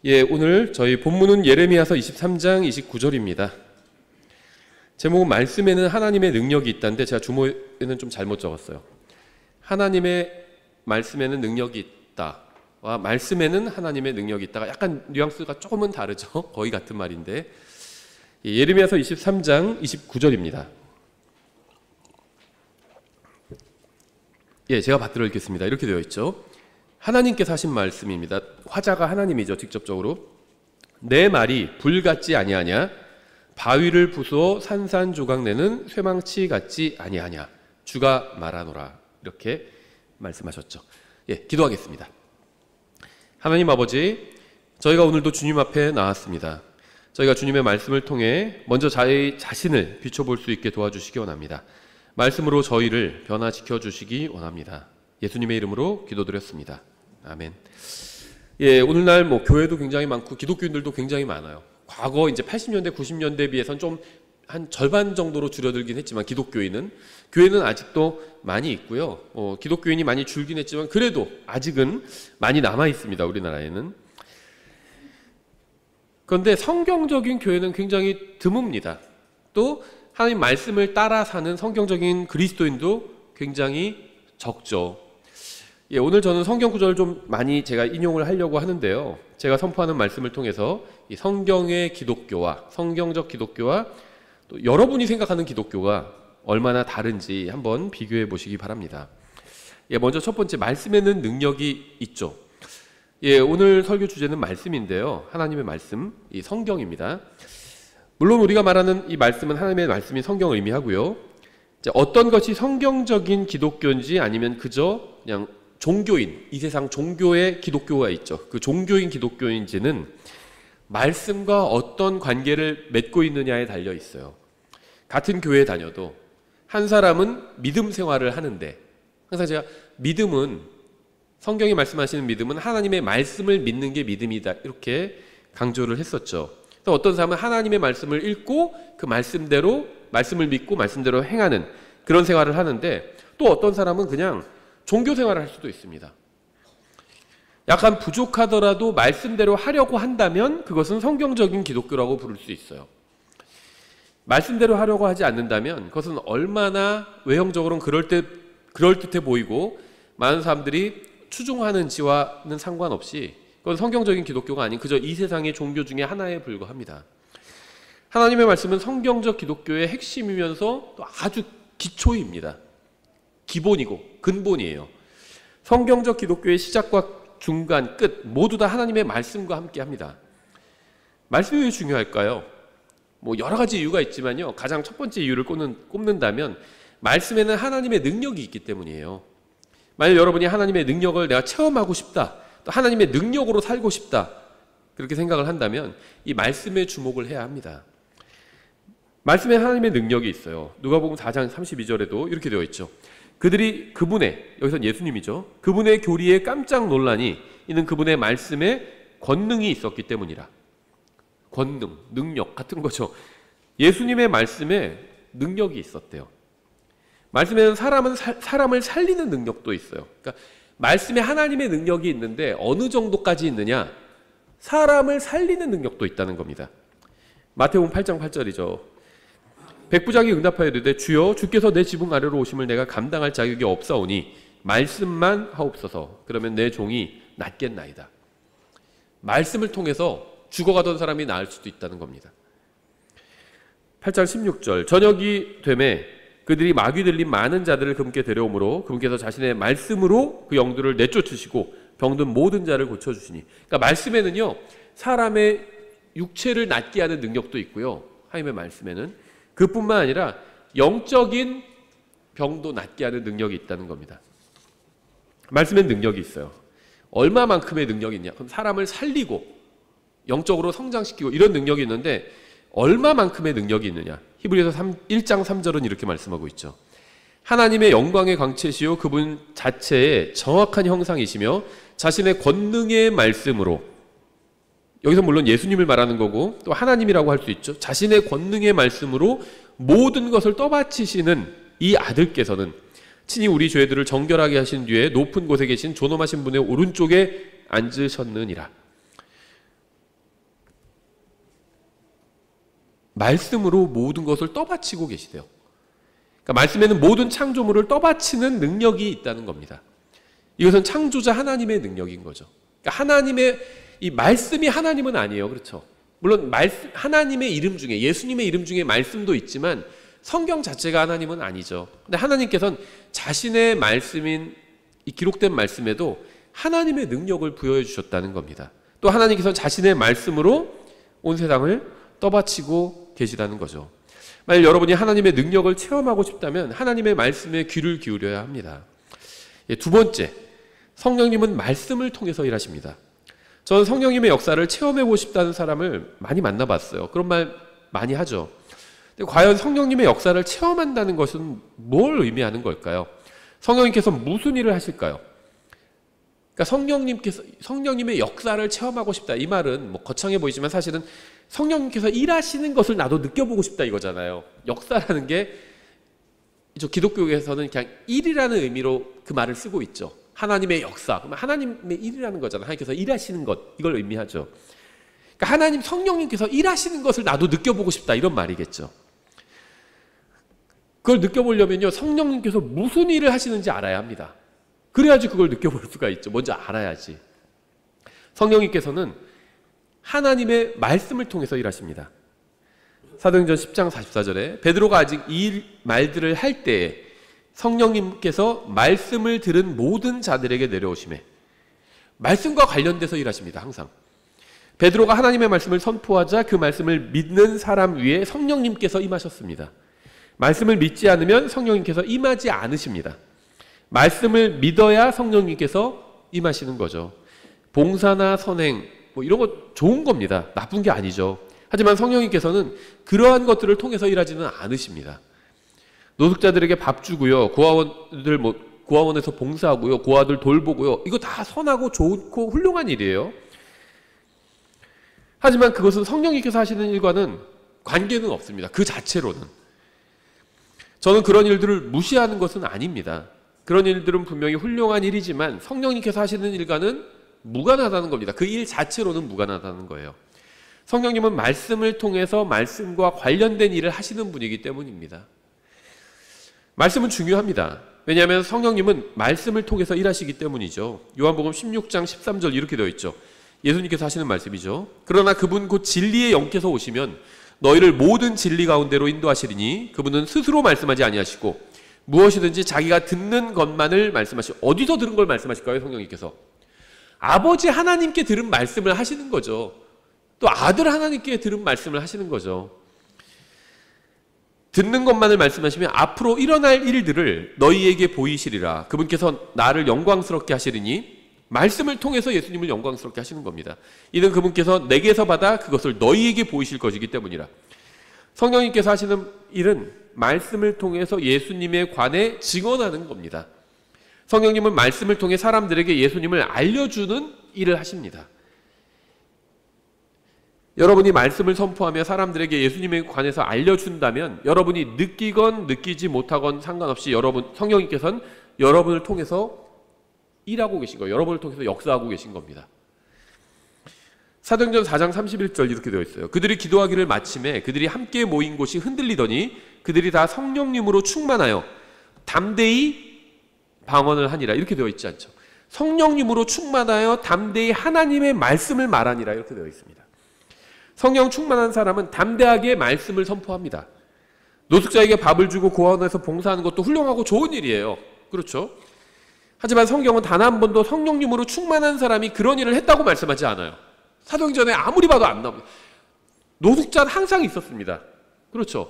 오늘 저희 본문은 예레미야서 23장 29절입니다. 제목은 말씀에는 하나님의 능력이 있다는데 제가 주모에는 좀 잘못 적었어요. 하나님의 말씀에는 능력이 있다와 말씀에는 하나님의 능력이 있다가 약간 뉘앙스가 조금은 다르죠. 거의 같은 말인데 예레미야서 23장 29절입니다. 제가 받들어 읽겠습니다. 이렇게 되어 있죠. 하나님께서 하신 말씀입니다. 화자가 하나님이죠. 직접적으로. 내 말이 불 같지 아니하냐? 바위를 부수어 산산조각 내는 쇠망치 같지 아니하냐? 주가 말하노라. 이렇게 말씀하셨죠. 기도하겠습니다. 하나님 아버지, 저희가 오늘도 주님 앞에 나왔습니다. 저희가 주님의 말씀을 통해 먼저 저희 자신을 비춰볼 수 있게 도와주시기 원합니다. 말씀으로 저희를 변화시켜 주시기 원합니다. 예수님의 이름으로 기도드렸습니다. 아멘. 오늘날 교회도 굉장히 많고 기독교인들도 굉장히 많아요. 과거 이제 80년대, 90년대에 비해서는 좀 한 절반 정도로 줄어들긴 했지만 교회는 아직도 많이 있고요. 기독교인이 많이 줄긴 했지만 그래도 아직은 많이 남아 있습니다. 우리나라에는. 그런데 성경적인 교회는 굉장히 드뭅니다. 또 하나님 말씀을 따라 사는 성경적인 그리스도인도 굉장히 적죠. 오늘 저는 성경 구절을 좀 많이 제가 인용을 하려고 하는데요. 제가 선포하는 말씀을 통해서 이 성경의 기독교와 성경적 기독교와 또 여러분이 생각하는 기독교가 얼마나 다른지 한번 비교해 보시기 바랍니다. 먼저 첫 번째, 말씀에는 능력이 있죠. 오늘 설교 주제는 말씀인데요. 하나님의 말씀, 이 성경입니다. 물론 우리가 말하는 이 말씀은 하나님의 말씀인 성경을 의미하고요. 어떤 것이 성경적인 기독교인지 아니면 그저 그냥 종교인, 이 세상 종교의 기독교가 있죠. 그 종교인 기독교인지는 말씀과 어떤 관계를 맺고 있느냐에 달려 있어요. 같은 교회에 다녀도 한 사람은 믿음 생활을 하는데, 항상 제가 믿음은, 성경이 말씀하시는 믿음은 하나님의 말씀을 믿는 게 믿음이다, 이렇게 강조를 했었죠. 또 어떤 사람은 하나님의 말씀을 읽고 그 말씀대로 말씀을 믿고 말씀대로 행하는 그런 생활을 하는데, 또 어떤 사람은 그냥 종교 생활을 할 수도 있습니다. 약간 부족하더라도 말씀대로 하려고 한다면 그것은 성경적인 기독교라고 부를 수 있어요. 말씀대로 하려고 하지 않는다면 그것은 얼마나 외형적으로는 그럴듯해 보이고 많은 사람들이 추종하는지와는 상관없이 그건 성경적인 기독교가 아닌 그저 이 세상의 종교 중에 하나에 불과합니다. 하나님의 말씀은 성경적 기독교의 핵심이면서 또 아주 기초입니다. 기본이고 근본이에요. 성경적 기독교의 시작과 중간, 끝 모두 다 하나님의 말씀과 함께 합니다. 말씀이 왜 중요할까요? 여러 가지 이유가 있지만요. 가장 첫 번째 이유를 꼽는다면 말씀에는 하나님의 능력이 있기 때문이에요. 만약 여러분이 하나님의 능력을 내가 체험하고 싶다, 또 하나님의 능력으로 살고 싶다, 그렇게 생각을 한다면 이 말씀에 주목을 해야 합니다. 말씀에 하나님의 능력이 있어요. 누가복음 4장 32절에도 이렇게 되어 있죠. 그들이 그분의, 여기서는 예수님이죠, 그분의 교리에 깜짝 놀라니 이는 그분의 말씀에 권능이 있었기 때문이라. 권능, 능력 같은 거죠. 예수님의 말씀에 능력이 있었대요. 말씀에는 사람을 살리는 능력도 있어요. 그러니까 말씀에 하나님의 능력이 있는데 어느 정도까지 있느냐? 사람을 살리는 능력도 있다는 겁니다. 마태복음 8장 8절이죠. 백부장이 응답하여 이르되 주여 주께서 내 지붕 아래로 오심을 내가 감당할 자격이 없사오니 말씀만 하옵소서. 그러면 내 종이 낫겠나이다. 말씀을 통해서 죽어가던 사람이 나을 수도 있다는 겁니다. 8장 16절 저녁이 되매 그들이 마귀 들린 많은 자들을 그분께 데려오므로 그분께서 자신의 말씀으로 그 영들을 내쫓으시고 병든 모든 자를 고쳐주시니. 그러니까 말씀에는요, 사람의 육체를 낫게 하는 능력도 있고요, 하나님의 말씀에는 그뿐만 아니라 영적인 병도 낫게 하는 능력이 있다는 겁니다. 말씀엔 능력이 있어요. 얼마만큼의 능력이 있냐? 그럼 사람을 살리고 영적으로 성장시키고 이런 능력이 있는데 얼마만큼의 능력이 있느냐? 히브리서 1장 3절은 이렇게 말씀하고 있죠. 하나님의 영광의 광채시요 그분 자체의 정확한 형상이시며 자신의 권능의 말씀으로, 여기서 물론 예수님을 말하는 거고 또 하나님이라고 할 수 있죠. 자신의 권능의 말씀으로 모든 것을 떠받치시는 이 아들께서는 친히 우리 죄들을 정결하게 하신 뒤에 높은 곳에 계신 존엄하신 분의 오른쪽에 앉으셨느니라. 말씀으로 모든 것을 떠받치고 계시대요. 그러니까 말씀에는 모든 창조물을 떠받치는 능력이 있다는 겁니다. 이것은 창조자 하나님의 능력인 거죠. 그러니까 하나님의 이 말씀이 하나님은 아니에요. 그렇죠? 물론 하나님의 이름 중에, 예수님의 이름 중에 말씀도 있지만 성경 자체가 하나님은 아니죠. 근데 하나님께서는 자신의 말씀인 이 기록된 말씀에도 하나님의 능력을 부여해 주셨다는 겁니다. 또 하나님께서는 자신의 말씀으로 온 세상을 떠받치고 계시다는 거죠. 만약 여러분이 하나님의 능력을 체험하고 싶다면 하나님의 말씀에 귀를 기울여야 합니다. 두 번째, 성령님은 말씀을 통해서 일하십니다. 저는 성령님의 역사를 체험해보고 싶다는 사람을 많이 만나봤어요. 그런 말 많이 하죠. 근데 과연 성령님의 역사를 체험한다는 것은 뭘 의미하는 걸까요? 성령님께서 무슨 일을 하실까요? 그러니까 성령님의 역사를 체험하고 싶다. 이 말은 뭐 거창해 보이지만 사실은 성령님께서 일하시는 것을 나도 느껴보고 싶다 이거잖아요. 역사라는 게 기독교에서는 그냥 일이라는 의미로 그 말을 쓰고 있죠. 하나님의 역사, 그러면 하나님의 일이라는 거잖아요. 하나님께서 일하시는 것, 이걸 의미하죠. 그러니까 성령님께서 일하시는 것을 나도 느껴보고 싶다 이런 말이겠죠. 그걸 느껴보려면요, 성령님께서 무슨 일을 하시는지 알아야 합니다. 그래야지 그걸 느껴볼 수가 있죠. 먼저 알아야지. 성령님께서는 하나님의 말씀을 통해서 일하십니다. 사도행전 10장 44절에 베드로가 아직 이 말들을 할 때에 성령님께서 말씀을 들은 모든 자들에게 내려오시매, 말씀과 관련돼서 일하십니다. 항상 베드로가 하나님의 말씀을 선포하자 그 말씀을 믿는 사람 위에 성령님께서 임하셨습니다. 말씀을 믿지 않으면 성령님께서 임하지 않으십니다. 말씀을 믿어야 성령님께서 임하시는 거죠. 봉사나 선행 뭐 이런 거 좋은 겁니다. 나쁜 게 아니죠. 하지만 성령님께서는 그러한 것들을 통해서 일하지는 않으십니다. 노숙자들에게 밥 주고요, 고아원에서 봉사하고요, 고아들 돌보고요, 이거 다 선하고 좋고 훌륭한 일이에요. 하지만 그것은 성령님께서 하시는 일과는 관계는 없습니다. 그 자체로는. 저는 그런 일들을 무시하는 것은 아닙니다. 그런 일들은 분명히 훌륭한 일이지만 성령님께서 하시는 일과는 무관하다는 겁니다. 그 일 자체로는 무관하다는 거예요. 성령님은 말씀을 통해서 말씀과 관련된 일을 하시는 분이기 때문입니다. 말씀은 중요합니다. 왜냐하면 성령님은 말씀을 통해서 일하시기 때문이죠. 요한복음 16장 13절 이렇게 되어 있죠. 예수님께서 하시는 말씀이죠. 그러나 그분 곧 진리의 영께서 오시면 너희를 모든 진리 가운데로 인도하시리니 그분은 스스로 말씀하지 아니하시고 무엇이든지 자기가 듣는 것만을 말씀하시고, 어디서 들은 걸 말씀하실까요? 성령님께서 아버지 하나님께 들은 말씀을 하시는 거죠. 또 아들 하나님께 들은 말씀을 하시는 거죠. 듣는 것만을 말씀하시면 앞으로 일어날 일들을 너희에게 보이시리라. 그분께서 나를 영광스럽게 하시리니 말씀을 통해서 예수님을 영광스럽게 하시는 겁니다. 이는 그분께서 내게서 받아 그것을 너희에게 보이실 것이기 때문이라. 성령님께서 하시는 일은 말씀을 통해서 예수님에 관해 증언하는 겁니다. 성령님은 말씀을 통해 사람들에게 예수님을 알려주는 일을 하십니다. 여러분이 말씀을 선포하며 사람들에게 예수님에 관해서 알려준다면 여러분이 느끼건 느끼지 못하건 상관없이 성령님께서는 여러분을 통해서 일하고 계신 거예요. 여러분을 통해서 역사하고 계신 겁니다. 사도행전 4장 31절 이렇게 되어 있어요. 그들이 기도하기를 마침에 그들이 함께 모인 곳이 흔들리더니 그들이 다 성령님으로 충만하여 담대히 방언을 하니라. 이렇게 되어 있지 않죠. 성령님으로 충만하여 담대히 하나님의 말씀을 말하니라. 이렇게 되어 있습니다. 성령 충만한 사람은 담대하게 말씀을 선포합니다. 노숙자에게 밥을 주고 고아원에서 봉사하는 것도 훌륭하고 좋은 일이에요. 그렇죠? 하지만 성경은 단 한 번도 성령님으로 충만한 사람이 그런 일을 했다고 말씀하지 않아요. 사도행전에 아무리 봐도 안 나옵니다. 노숙자는 항상 있었습니다. 그렇죠?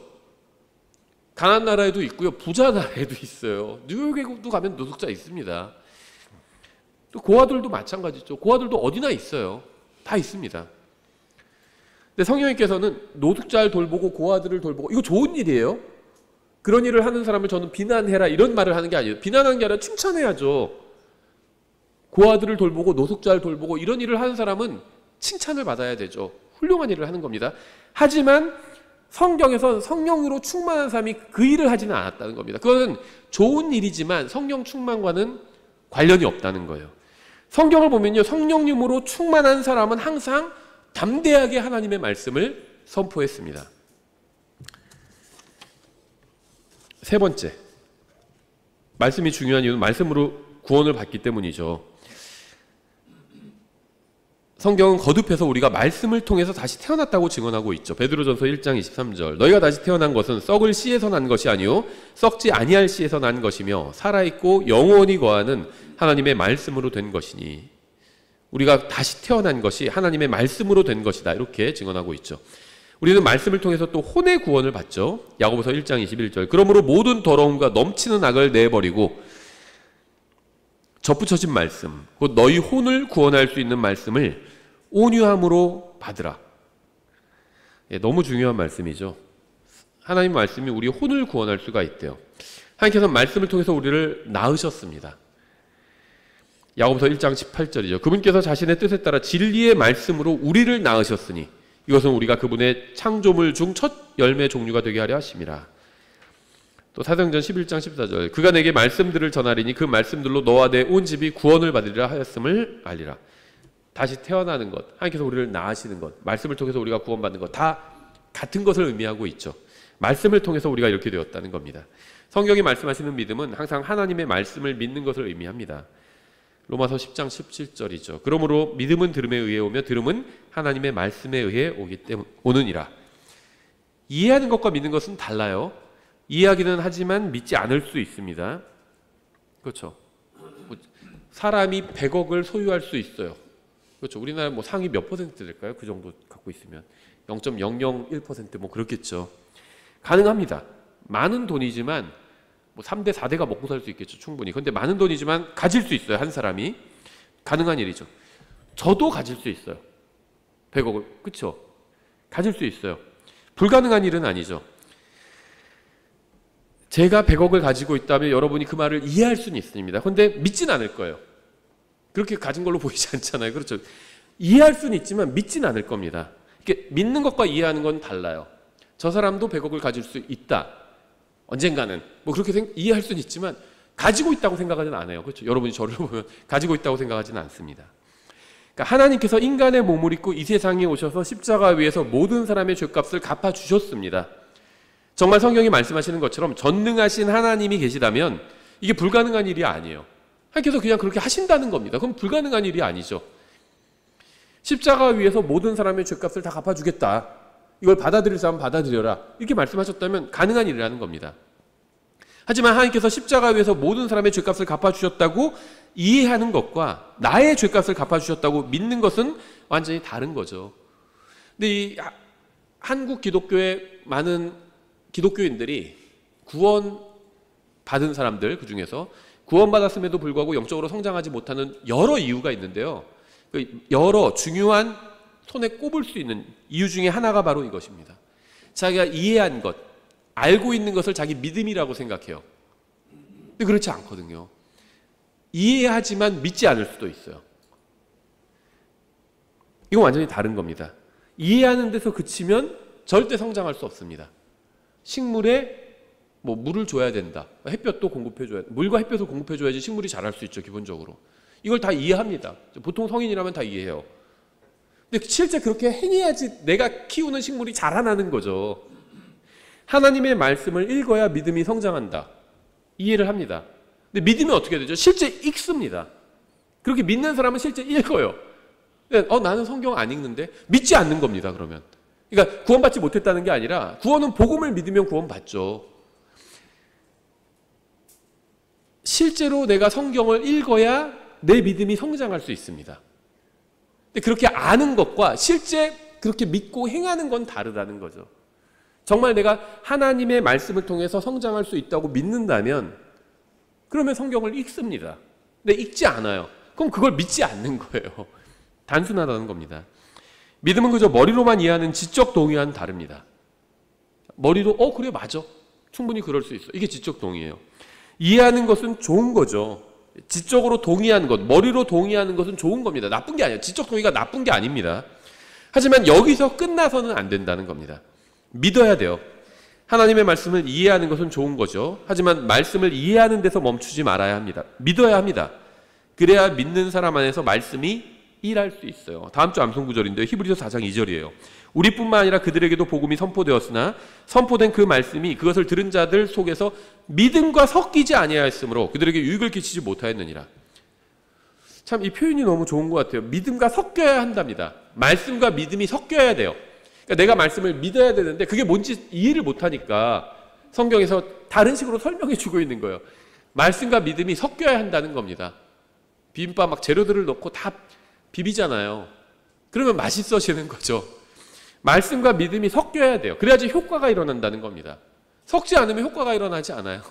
가난한 나라에도 있고요, 부자 나라에도 있어요. 뉴욕에도 가면 노숙자 있습니다. 또 고아들도 마찬가지죠. 고아들도 어디나 있어요. 다 있습니다. 근데 성령님께서는 노숙자를 돌보고 고아들을 돌보고, 이거 좋은 일이에요. 그런 일을 하는 사람을 저는 비난해라 이런 말을 하는 게 아니에요. 비난하는 게 아니라 칭찬해야죠. 고아들을 돌보고 노숙자를 돌보고 이런 일을 하는 사람은 칭찬을 받아야 되죠. 훌륭한 일을 하는 겁니다. 하지만 성경에선 성령으로 충만한 사람이 그 일을 하지는 않았다는 겁니다. 그것은 좋은 일이지만 성령 충만과는 관련이 없다는 거예요. 성경을 보면요, 성령님으로 충만한 사람은 항상 담대하게 하나님의 말씀을 선포했습니다. 세 번째, 말씀이 중요한 이유는 말씀으로 구원을 받기 때문이죠. 성경은 거듭해서 우리가 말씀을 통해서 다시 태어났다고 증언하고 있죠. 베드로전서 1장 23절, 너희가 다시 태어난 것은 썩을 씨에서 난 것이 아니요 썩지 아니할 씨에서 난 것이며 살아있고 영원히 거하는 하나님의 말씀으로 된 것이니, 우리가 다시 태어난 것이 하나님의 말씀으로 된 것이다, 이렇게 증언하고 있죠. 우리는 말씀을 통해서 또 혼의 구원을 받죠. 야고보서 1장 21절, 그러므로 모든 더러움과 넘치는 악을 내버리고 접붙여진 말씀, 곧 너희 혼을 구원할 수 있는 말씀을 온유함으로 받으라. 너무 중요한 말씀이죠. 하나님 말씀이 우리 혼을 구원할 수가 있대요. 하나님께서 말씀을 통해서 우리를 낳으셨습니다. 야고보서 1장 18절이죠. 그분께서 자신의 뜻에 따라 진리의 말씀으로 우리를 낳으셨으니 이것은 우리가 그분의 창조물 중 첫 열매 종류가 되게 하려 하심이라. 또 사도행전 11장 14절, 그가 내게 말씀들을 전하리니 그 말씀들로 너와 내 온 집이 구원을 받으리라 하였음을 알리라. 다시 태어나는 것, 하나님께서 우리를 낳으시는 것, 말씀을 통해서 우리가 구원받는 것, 다 같은 것을 의미하고 있죠. 말씀을 통해서 우리가 이렇게 되었다는 겁니다. 성경이 말씀하시는 믿음은 항상 하나님의 말씀을 믿는 것을 의미합니다. 로마서 10장 17절이죠. 그러므로 믿음은 들음에 의해 오며 들음은 하나님의 말씀에 의해 오느니라. 이해하는 것과 믿는 것은 달라요. 이해하기는 하지만 믿지 않을 수 있습니다. 그렇죠. 사람이 100억을 소유할 수 있어요. 그렇죠. 우리나라 뭐 상위 몇 퍼센트 될까요? 그 정도 갖고 있으면 0.001% 뭐 그렇겠죠. 가능합니다. 많은 돈이지만 뭐 3대 4대가 먹고 살 수 있겠죠. 충분히. 근데 많은 돈이지만 가질 수 있어요. 한 사람이. 가능한 일이죠. 저도 가질 수 있어요. 100억을. 그렇죠. 가질 수 있어요. 불가능한 일은 아니죠. 제가 100억을 가지고 있다면 여러분이 그 말을 이해할 수는 있습니다. 그런데 믿진 않을 거예요. 그렇게 가진 걸로 보이지 않잖아요. 그렇죠. 이해할 수는 있지만 믿진 않을 겁니다. 이렇게 믿는 것과 이해하는 건 달라요. 저 사람도 100억을 가질 수 있다. 언젠가는. 뭐 그렇게 이해할 수는 있지만 가지고 있다고 생각하지는 않아요. 그렇죠. 여러분이 저를 보면 가지고 있다고 생각하지는 않습니다. 그러니까 하나님께서 인간의 몸을 입고 이 세상에 오셔서 십자가 위에서 모든 사람의 죄값을 갚아주셨습니다. 정말 성경이 말씀하시는 것처럼 전능하신 하나님이 계시다면 이게 불가능한 일이 아니에요. 하나님께서 그냥 그렇게 하신다는 겁니다. 그럼 불가능한 일이 아니죠. 십자가 위에서 모든 사람의 죄값을 다 갚아주겠다. 이걸 받아들일 사람 받아들여라. 이렇게 말씀하셨다면 가능한 일이라는 겁니다. 하지만 하나님께서 십자가 위에서 모든 사람의 죄값을 갚아주셨다고 이해하는 것과 나의 죄값을 갚아주셨다고 믿는 것은 완전히 다른 거죠. 근데 이 한국 기독교의 많은 기독교인들이 구원 받은 사람들, 그 중에서 구원받았음에도 불구하고 영적으로 성장하지 못하는 여러 이유가 있는데요. 여러 중요한 손에 꼽을 수 있는 이유 중에 하나가 바로 이것입니다. 자기가 이해한 것, 알고 있는 것을 자기 믿음이라고 생각해요. 근데 그렇지 않거든요. 이해하지만 믿지 않을 수도 있어요. 이건 완전히 다른 겁니다. 이해하는 데서 그치면 절대 성장할 수 없습니다. 식물에 뭐 물을 줘야 된다. 햇볕도 공급해줘야 돼. 물과 햇볕을 공급해줘야지 식물이 자랄 수 있죠. 기본적으로. 이걸 다 이해합니다. 보통 성인이라면 다 이해해요. 근데 실제 그렇게 행해야지 내가 키우는 식물이 자라나는 거죠. 하나님의 말씀을 읽어야 믿음이 성장한다. 이해를 합니다. 근데 믿으면 어떻게 되죠? 실제 읽습니다. 그렇게 믿는 사람은 실제 읽어요. 나는 성경 안 읽는데? 믿지 않는 겁니다. 그러면. 그러니까 구원받지 못했다는 게 아니라 구원은 복음을 믿으면 구원받죠. 실제로 내가 성경을 읽어야 내 믿음이 성장할 수 있습니다. 근데 그렇게 아는 것과 실제 그렇게 믿고 행하는 건 다르다는 거죠. 정말 내가 하나님의 말씀을 통해서 성장할 수 있다고 믿는다면 그러면 성경을 읽습니다. 근데 읽지 않아요. 그럼 그걸 믿지 않는 거예요. 단순하다는 겁니다. 믿음은 그저 머리로만 이해하는 지적 동의와는 다릅니다. 머리로 그래 맞아. 충분히 그럴 수 있어. 이게 지적 동의예요. 이해하는 것은 좋은 거죠. 지적으로 동의하는 것, 머리로 동의하는 것은 좋은 겁니다. 나쁜 게 아니에요. 지적 동의가 나쁜 게 아닙니다. 하지만 여기서 끝나서는 안 된다는 겁니다. 믿어야 돼요. 하나님의 말씀을 이해하는 것은 좋은 거죠. 하지만 말씀을 이해하는 데서 멈추지 말아야 합니다. 믿어야 합니다. 그래야 믿는 사람 안에서 말씀이 일할 수 있어요. 다음 주 암송 구절인데요. 히브리서 4장 2절이에요. 우리뿐만 아니라 그들에게도 복음이 선포되었으나 선포된 그 말씀이 그것을 들은 자들 속에서 믿음과 섞이지 아니하였으므로 그들에게 유익을 끼치지 못하였느니라. 참 이 표현이 너무 좋은 것 같아요. 믿음과 섞여야 한답니다. 말씀과 믿음이 섞여야 돼요. 그러니까 내가 말씀을 믿어야 되는데 그게 뭔지 이해를 못하니까 성경에서 다른 식으로 설명해 주고 있는 거예요. 말씀과 믿음이 섞여야 한다는 겁니다. 비빔밥 막 재료들을 넣고 다 비비잖아요. 그러면 맛있어지는 거죠. 말씀과 믿음이 섞여야 돼요. 그래야지 효과가 일어난다는 겁니다. 섞지 않으면 효과가 일어나지 않아요.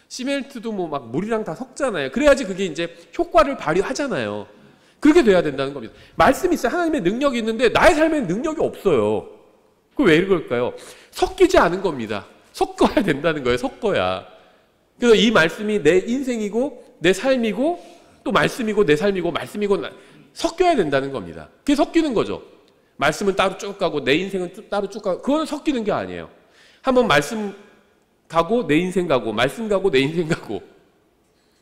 시멘트도 뭐 막 물이랑 다 섞잖아요. 그래야지 그게 이제 효과를 발휘하잖아요. 그렇게 돼야 된다는 겁니다. 말씀이 있어요. 하나님의 능력이 있는데 나의 삶에는 능력이 없어요. 그 왜 이럴까요? 섞이지 않은 겁니다. 섞어야 된다는 거예요. 섞어야. 그래서 이 말씀이 내 인생이고 내 삶이고 또 말씀이고 내 삶이고 말씀이고 섞여야 된다는 겁니다. 그게 섞이는 거죠. 말씀은 따로 쭉 가고 내 인생은 따로 쭉 가고 그건 섞이는 게 아니에요. 한번 말씀 가고 내 인생 가고 말씀 가고 내 인생 가고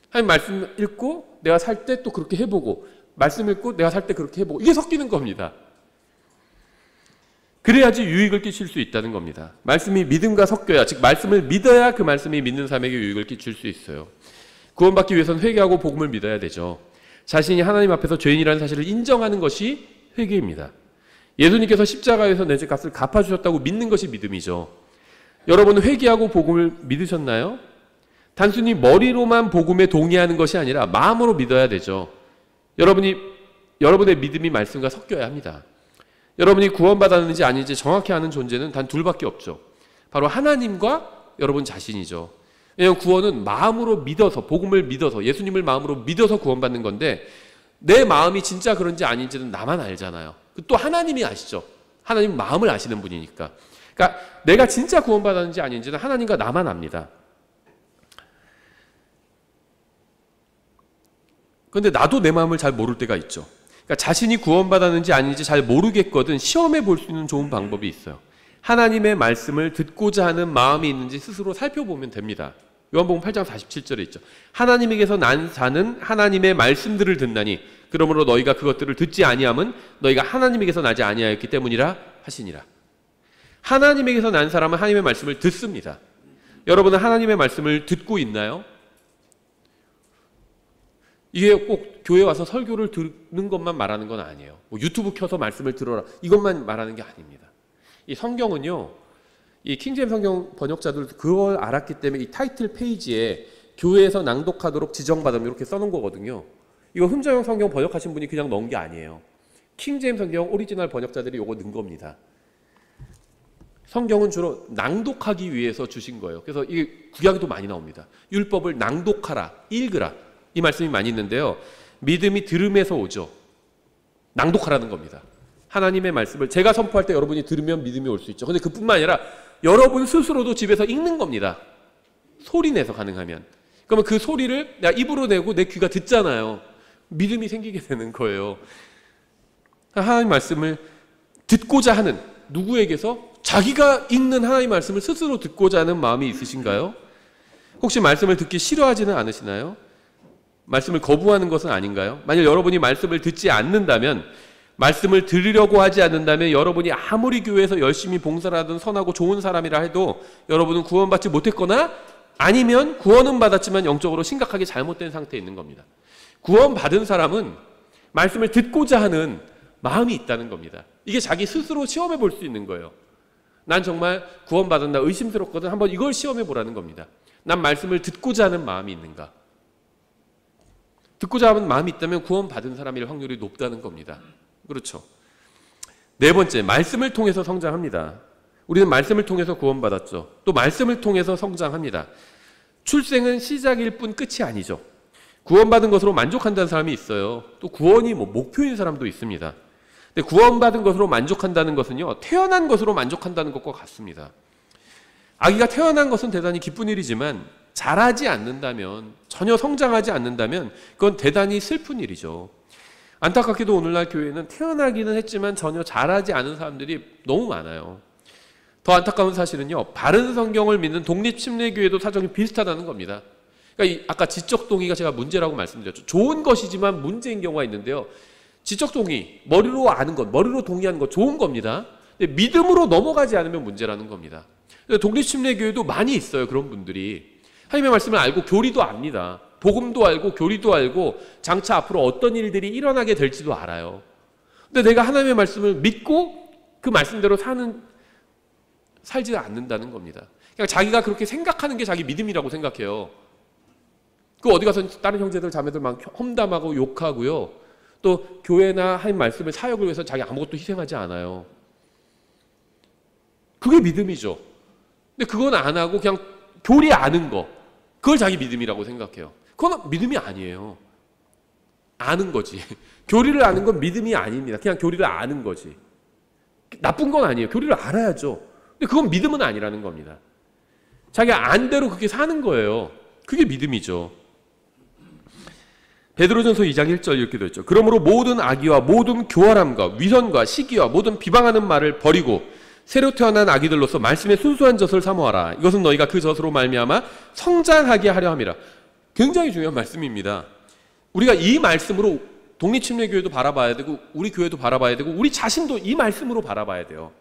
하나님 말씀 읽고 내가 살 때 또 그렇게 해보고 말씀 읽고 내가 살 때 그렇게 해보고 이게 섞이는 겁니다. 그래야지 유익을 끼칠 수 있다는 겁니다. 말씀이 믿음과 섞여야, 즉 말씀을 믿어야 그 말씀이 믿는 사람에게 유익을 끼칠 수 있어요. 구원받기 위해서는 회개하고 복음을 믿어야 되죠. 자신이 하나님 앞에서 죄인이라는 사실을 인정하는 것이 회개입니다. 예수님께서 십자가에서 내 죄값을 갚아주셨다고 믿는 것이 믿음이죠. 여러분은 회개하고 복음을 믿으셨나요? 단순히 머리로만 복음에 동의하는 것이 아니라 마음으로 믿어야 되죠. 여러분의 믿음이 말씀과 섞여야 합니다. 여러분이 구원받았는지 아닌지 정확히 아는 존재는 단 둘밖에 없죠. 바로 하나님과 여러분 자신이죠. 왜냐하면 구원은 마음으로 믿어서, 복음을 믿어서, 예수님을 마음으로 믿어서 구원받는 건데 내 마음이 진짜 그런지 아닌지는 나만 알잖아요. 또 하나님이 아시죠. 하나님 마음을 아시는 분이니까. 그러니까 내가 진짜 구원받았는지 아닌지는 하나님과 나만 압니다. 그런데 나도 내 마음을 잘 모를 때가 있죠. 그러니까 자신이 구원받았는지 아닌지 잘 모르겠거든 시험해 볼 수 있는 좋은 방법이 있어요. 하나님의 말씀을 듣고자 하는 마음이 있는지 스스로 살펴보면 됩니다. 요한복음 8장 47절에 있죠. 하나님에게서 난 자는 하나님의 말씀들을 듣나니 그러므로 너희가 그것들을 듣지 아니함은 너희가 하나님에게서 나지 아니하였기 때문이라 하시니라. 하나님에게서 난 사람은 하나님의 말씀을 듣습니다. 여러분은 하나님의 말씀을 듣고 있나요? 이게 꼭 교회 와서 설교를 듣는 것만 말하는 건 아니에요. 뭐 유튜브 켜서 말씀을 들어라 이것만 말하는 게 아닙니다. 이 성경은요, 이 킹제임스 성경 번역자들도 그걸 알았기 때문에 이 타이틀 페이지에 교회에서 낭독하도록 지정받으면 이렇게 써놓은 거거든요. 이거 흠저형 성경 번역하신 분이 그냥 넣은 게 아니에요. 킹제임스 성경 오리지널 번역자들이 이거 넣은 겁니다. 성경은 주로 낭독하기 위해서 주신 거예요. 그래서 이게 구약에도 많이 나옵니다. 율법을 낭독하라, 읽으라 이 말씀이 많이 있는데요. 믿음이 들음에서 오죠. 낭독하라는 겁니다. 하나님의 말씀을 제가 선포할 때 여러분이 들으면 믿음이 올 수 있죠. 근데 그뿐만 아니라 여러분 스스로도 집에서 읽는 겁니다. 소리 내서 가능하면. 그러면 그 소리를 내가 입으로 내고 내 귀가 듣잖아요. 믿음이 생기게 되는 거예요. 하나님 말씀을 듣고자 하는 누구에게서 자기가 읽는 하나님 말씀을 스스로 듣고자 하는 마음이 있으신가요? 혹시 말씀을 듣기 싫어하지는 않으시나요? 말씀을 거부하는 것은 아닌가요? 만약 여러분이 말씀을 듣지 않는다면, 말씀을 들으려고 하지 않는다면 여러분이 아무리 교회에서 열심히 봉사를 하든 선하고 좋은 사람이라 해도 여러분은 구원받지 못했거나 아니면 구원은 받았지만 영적으로 심각하게 잘못된 상태에 있는 겁니다. 구원받은 사람은 말씀을 듣고자 하는 마음이 있다는 겁니다. 이게 자기 스스로 시험해 볼 수 있는 거예요. 난 정말 구원받았나 의심스럽거든. 한번 이걸 시험해 보라는 겁니다. 난 말씀을 듣고자 하는 마음이 있는가? 듣고자 하는 마음이 있다면 구원받은 사람일 확률이 높다는 겁니다. 그렇죠. 네 번째, 말씀을 통해서 성장합니다. 우리는 말씀을 통해서 구원받았죠. 또 말씀을 통해서 성장합니다. 출생은 시작일 뿐 끝이 아니죠. 구원받은 것으로 만족한다는 사람이 있어요. 또 구원이 목표인 사람도 있습니다. 근데 구원받은 것으로 만족한다는 것은요, 태어난 것으로 만족한다는 것과 같습니다. 아기가 태어난 것은 대단히 기쁜 일이지만 자라지 않는다면, 전혀 성장하지 않는다면 그건 대단히 슬픈 일이죠. 안타깝게도 오늘날 교회는 태어나기는 했지만 전혀 자라지 않은 사람들이 너무 많아요. 더 안타까운 사실은요, 바른 성경을 믿는 독립침례교회도 사정이 비슷하다는 겁니다. 그러니까 아까 지적 동의가 제가 문제라고 말씀드렸죠. 좋은 것이지만 문제인 경우가 있는데요. 지적 동의, 머리로 아는 것, 머리로 동의하는 것 좋은 겁니다. 근데 믿음으로 넘어가지 않으면 문제라는 겁니다. 독립침례교회도 많이 있어요. 그런 분들이. 하나님의 말씀을 알고 교리도 압니다. 복음도 알고 교리도 알고 장차 앞으로 어떤 일들이 일어나게 될지도 알아요. 근데 내가 하나님의 말씀을 믿고 그 말씀대로 살지 않는다는 겁니다. 그냥 자기가 그렇게 생각하는 게 자기 믿음이라고 생각해요. 그 어디 가서 다른 형제들 자매들 막 험담하고 욕하고요. 또 교회나 하나님 말씀의 사역을 위해서 자기 아무것도 희생하지 않아요. 그게 믿음이죠. 근데 그건 안 하고 그냥 교리 아는 거, 그걸 자기 믿음이라고 생각해요. 그건 믿음이 아니에요. 아는 거지. 교리를 아는 건 믿음이 아닙니다. 그냥 교리를 아는 거지. 나쁜 건 아니에요. 교리를 알아야죠. 근데 그건 믿음은 아니라는 겁니다. 자기가 안 대로 그렇게 사는 거예요. 그게 믿음이죠. 베드로전서 2장 1절 이렇게 되어 있죠. 그러므로 모든 악의와 모든 교활함과 위선과 시기와 모든 비방하는 말을 버리고 새로 태어난 아기들로서 말씀의 순수한 젖을 사모하라. 이것은 너희가 그 젖으로 말미암아 성장하게 하려 함이라. 굉장히 중요한 말씀입니다. 우리가 이 말씀으로 독립침례교회도 바라봐야 되고 우리 교회도 바라봐야 되고 우리 자신도 이 말씀으로 바라봐야 돼요.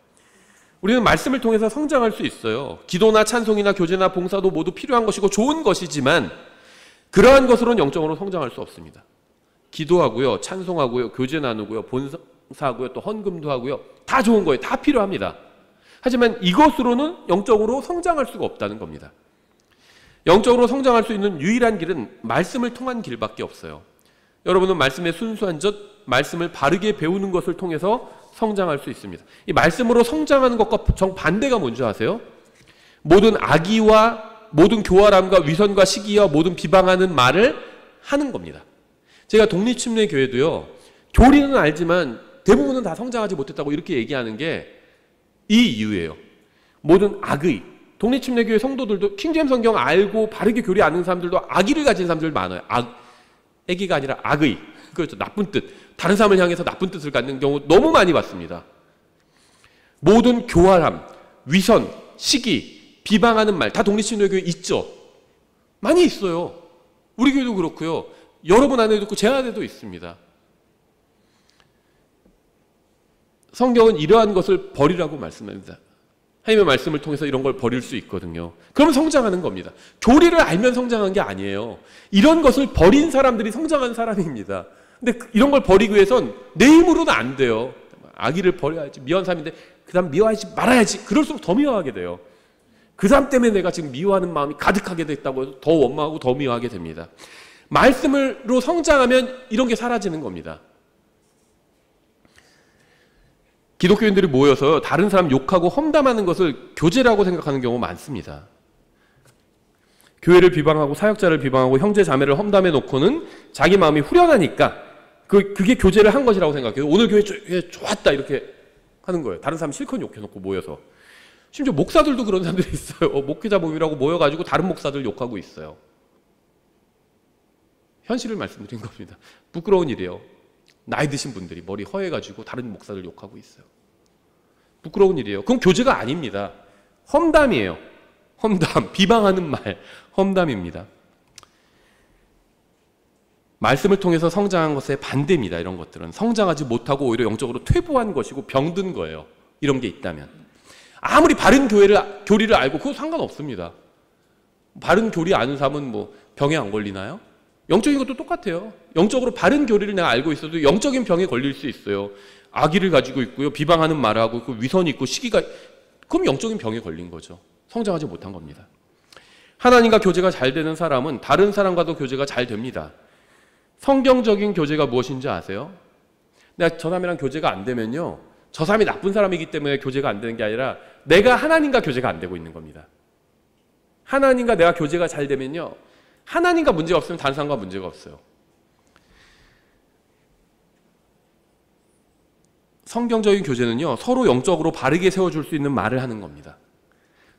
우리는 말씀을 통해서 성장할 수 있어요. 기도나 찬송이나 교제나 봉사도 모두 필요한 것이고 좋은 것이지만 그러한 것으로는 영적으로 성장할 수 없습니다. 기도하고요, 찬송하고요, 교제 나누고요, 봉사하고요, 또 헌금도 하고요. 다 좋은 거예요. 다 필요합니다. 하지만 이것으로는 영적으로 성장할 수가 없다는 겁니다. 영적으로 성장할 수 있는 유일한 길은 말씀을 통한 길밖에 없어요. 여러분은 말씀의 순수한 젖, 말씀을 바르게 배우는 것을 통해서 성장할 수 있습니다. 이 말씀으로 성장하는 것과 정반대가 뭔지 아세요? 모든 악의와 모든 교활함과 위선과 시기와 모든 비방하는 말을 하는 겁니다. 제가 독립침례교회도요, 교리는 알지만 대부분은 다 성장하지 못했다고 이렇게 얘기하는 게 이 이유예요. 모든 악의, 독립침례교회 성도들도 킹제임 성경 알고 바르게 교리 아는 사람들도 악의를 가진 사람들 많아요. 악의가 아니라 악의, 그렇죠. 나쁜 뜻, 다른 사람을 향해서 나쁜 뜻을 갖는 경우 너무 많이 봤습니다. 모든 교활함, 위선, 시기, 비방하는 말 다 독립침례교회 있죠. 많이 있어요. 우리 교회도 그렇고요. 여러분 안에도 있고 제 안에도 있습니다. 성경은 이러한 것을 버리라고 말씀합니다. 하나님의 말씀을 통해서 이런 걸 버릴 수 있거든요. 그러면 성장하는 겁니다. 교리를 알면 성장한 게 아니에요. 이런 것을 버린 사람들이 성장한 사람입니다. 근데 이런 걸 버리기 위해선 내 힘으로는 안 돼요. 악의를 버려야지. 미워하는 사람인데 그 사람 미워하지 말아야지. 그럴수록 더 미워하게 돼요. 그 사람 때문에 내가 지금 미워하는 마음이 가득하게 됐다고 해서 더 원망하고 더 미워하게 됩니다. 말씀으로 성장하면 이런 게 사라지는 겁니다. 기독교인들이 모여서 다른 사람 욕하고 험담하는 것을 교제라고 생각하는 경우가 많습니다. 교회를 비방하고 사역자를 비방하고 형제 자매를 험담해 놓고는 자기 마음이 후련하니까 그게 교제를 한 것이라고 생각해요. 오늘 교회 좋았다 이렇게 하는 거예요. 다른 사람 실컷 욕해 놓고 모여서. 심지어 목사들도 그런 사람들이 있어요. 목회자 모임이라고 모여가지고 다른 목사들 욕하고 있어요. 현실을 말씀드린 겁니다. 부끄러운 일이에요. 나이 드신 분들이 머리 허해가지고 다른 목사들 욕하고 있어요. 부끄러운 일이에요. 그건 교제가 아닙니다. 험담이에요. 험담, 비방하는 말, 험담입니다. 말씀을 통해서 성장한 것의 반대입니다. 이런 것들은 성장하지 못하고 오히려 영적으로 퇴보한 것이고 병든 거예요. 이런 게 있다면 아무리 바른 교리를 알고 그거 상관없습니다. 바른 교리 아는 사람은 뭐 병에 안 걸리나요? 영적인 것도 똑같아요. 영적으로 바른 교리를 내가 알고 있어도 영적인 병에 걸릴 수 있어요. 악의를 가지고 있고요. 비방하는 말을 하고 있고 위선이 있고 시기가, 그럼 영적인 병에 걸린 거죠. 성장하지 못한 겁니다. 하나님과 교제가 잘 되는 사람은 다른 사람과도 교제가 잘 됩니다. 성경적인 교제가 무엇인지 아세요? 내가 저 사람이랑 교제가 안 되면요, 저 사람이 나쁜 사람이기 때문에 교제가 안 되는 게 아니라 내가 하나님과 교제가 안 되고 있는 겁니다. 하나님과 내가 교제가 잘 되면요, 하나님과 문제가 없으면 다른 사람과 문제가 없어요. 성경적인 교제는요, 서로 영적으로 바르게 세워줄 수 있는 말을 하는 겁니다.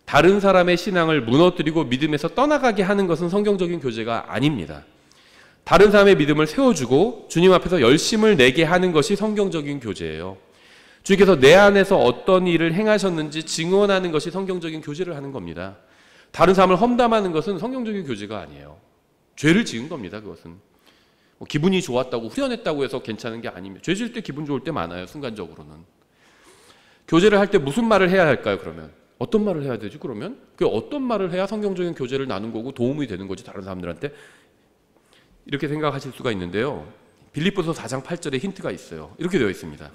다른 사람의 신앙을 무너뜨리고 믿음에서 떠나가게 하는 것은 성경적인 교제가 아닙니다. 다른 사람의 믿음을 세워주고 주님 앞에서 열심을 내게 하는 것이 성경적인 교제예요. 주님께서 내 안에서 어떤 일을 행하셨는지 증언하는 것이 성경적인 교제를 하는 겁니다. 다른 사람을 험담하는 것은 성경적인 교제가 아니에요. 죄를 지은 겁니다. 그것은 뭐 기분이 좋았다고 후련했다고 해서 괜찮은 게 아닙니다. 죄 지을 때 기분 좋을 때 많아요. 순간적으로는. 교제를 할 때 무슨 말을 해야 할까요? 그러면 어떤 말을 해야 되지? 그러면 그 어떤 말을 해야 성경적인 교제를 나눈 거고 도움이 되는 거지 다른 사람들한테? 이렇게 생각하실 수가 있는데요. 빌립보서 4장 8절에 힌트가 있어요. 이렇게 되어 있습니다.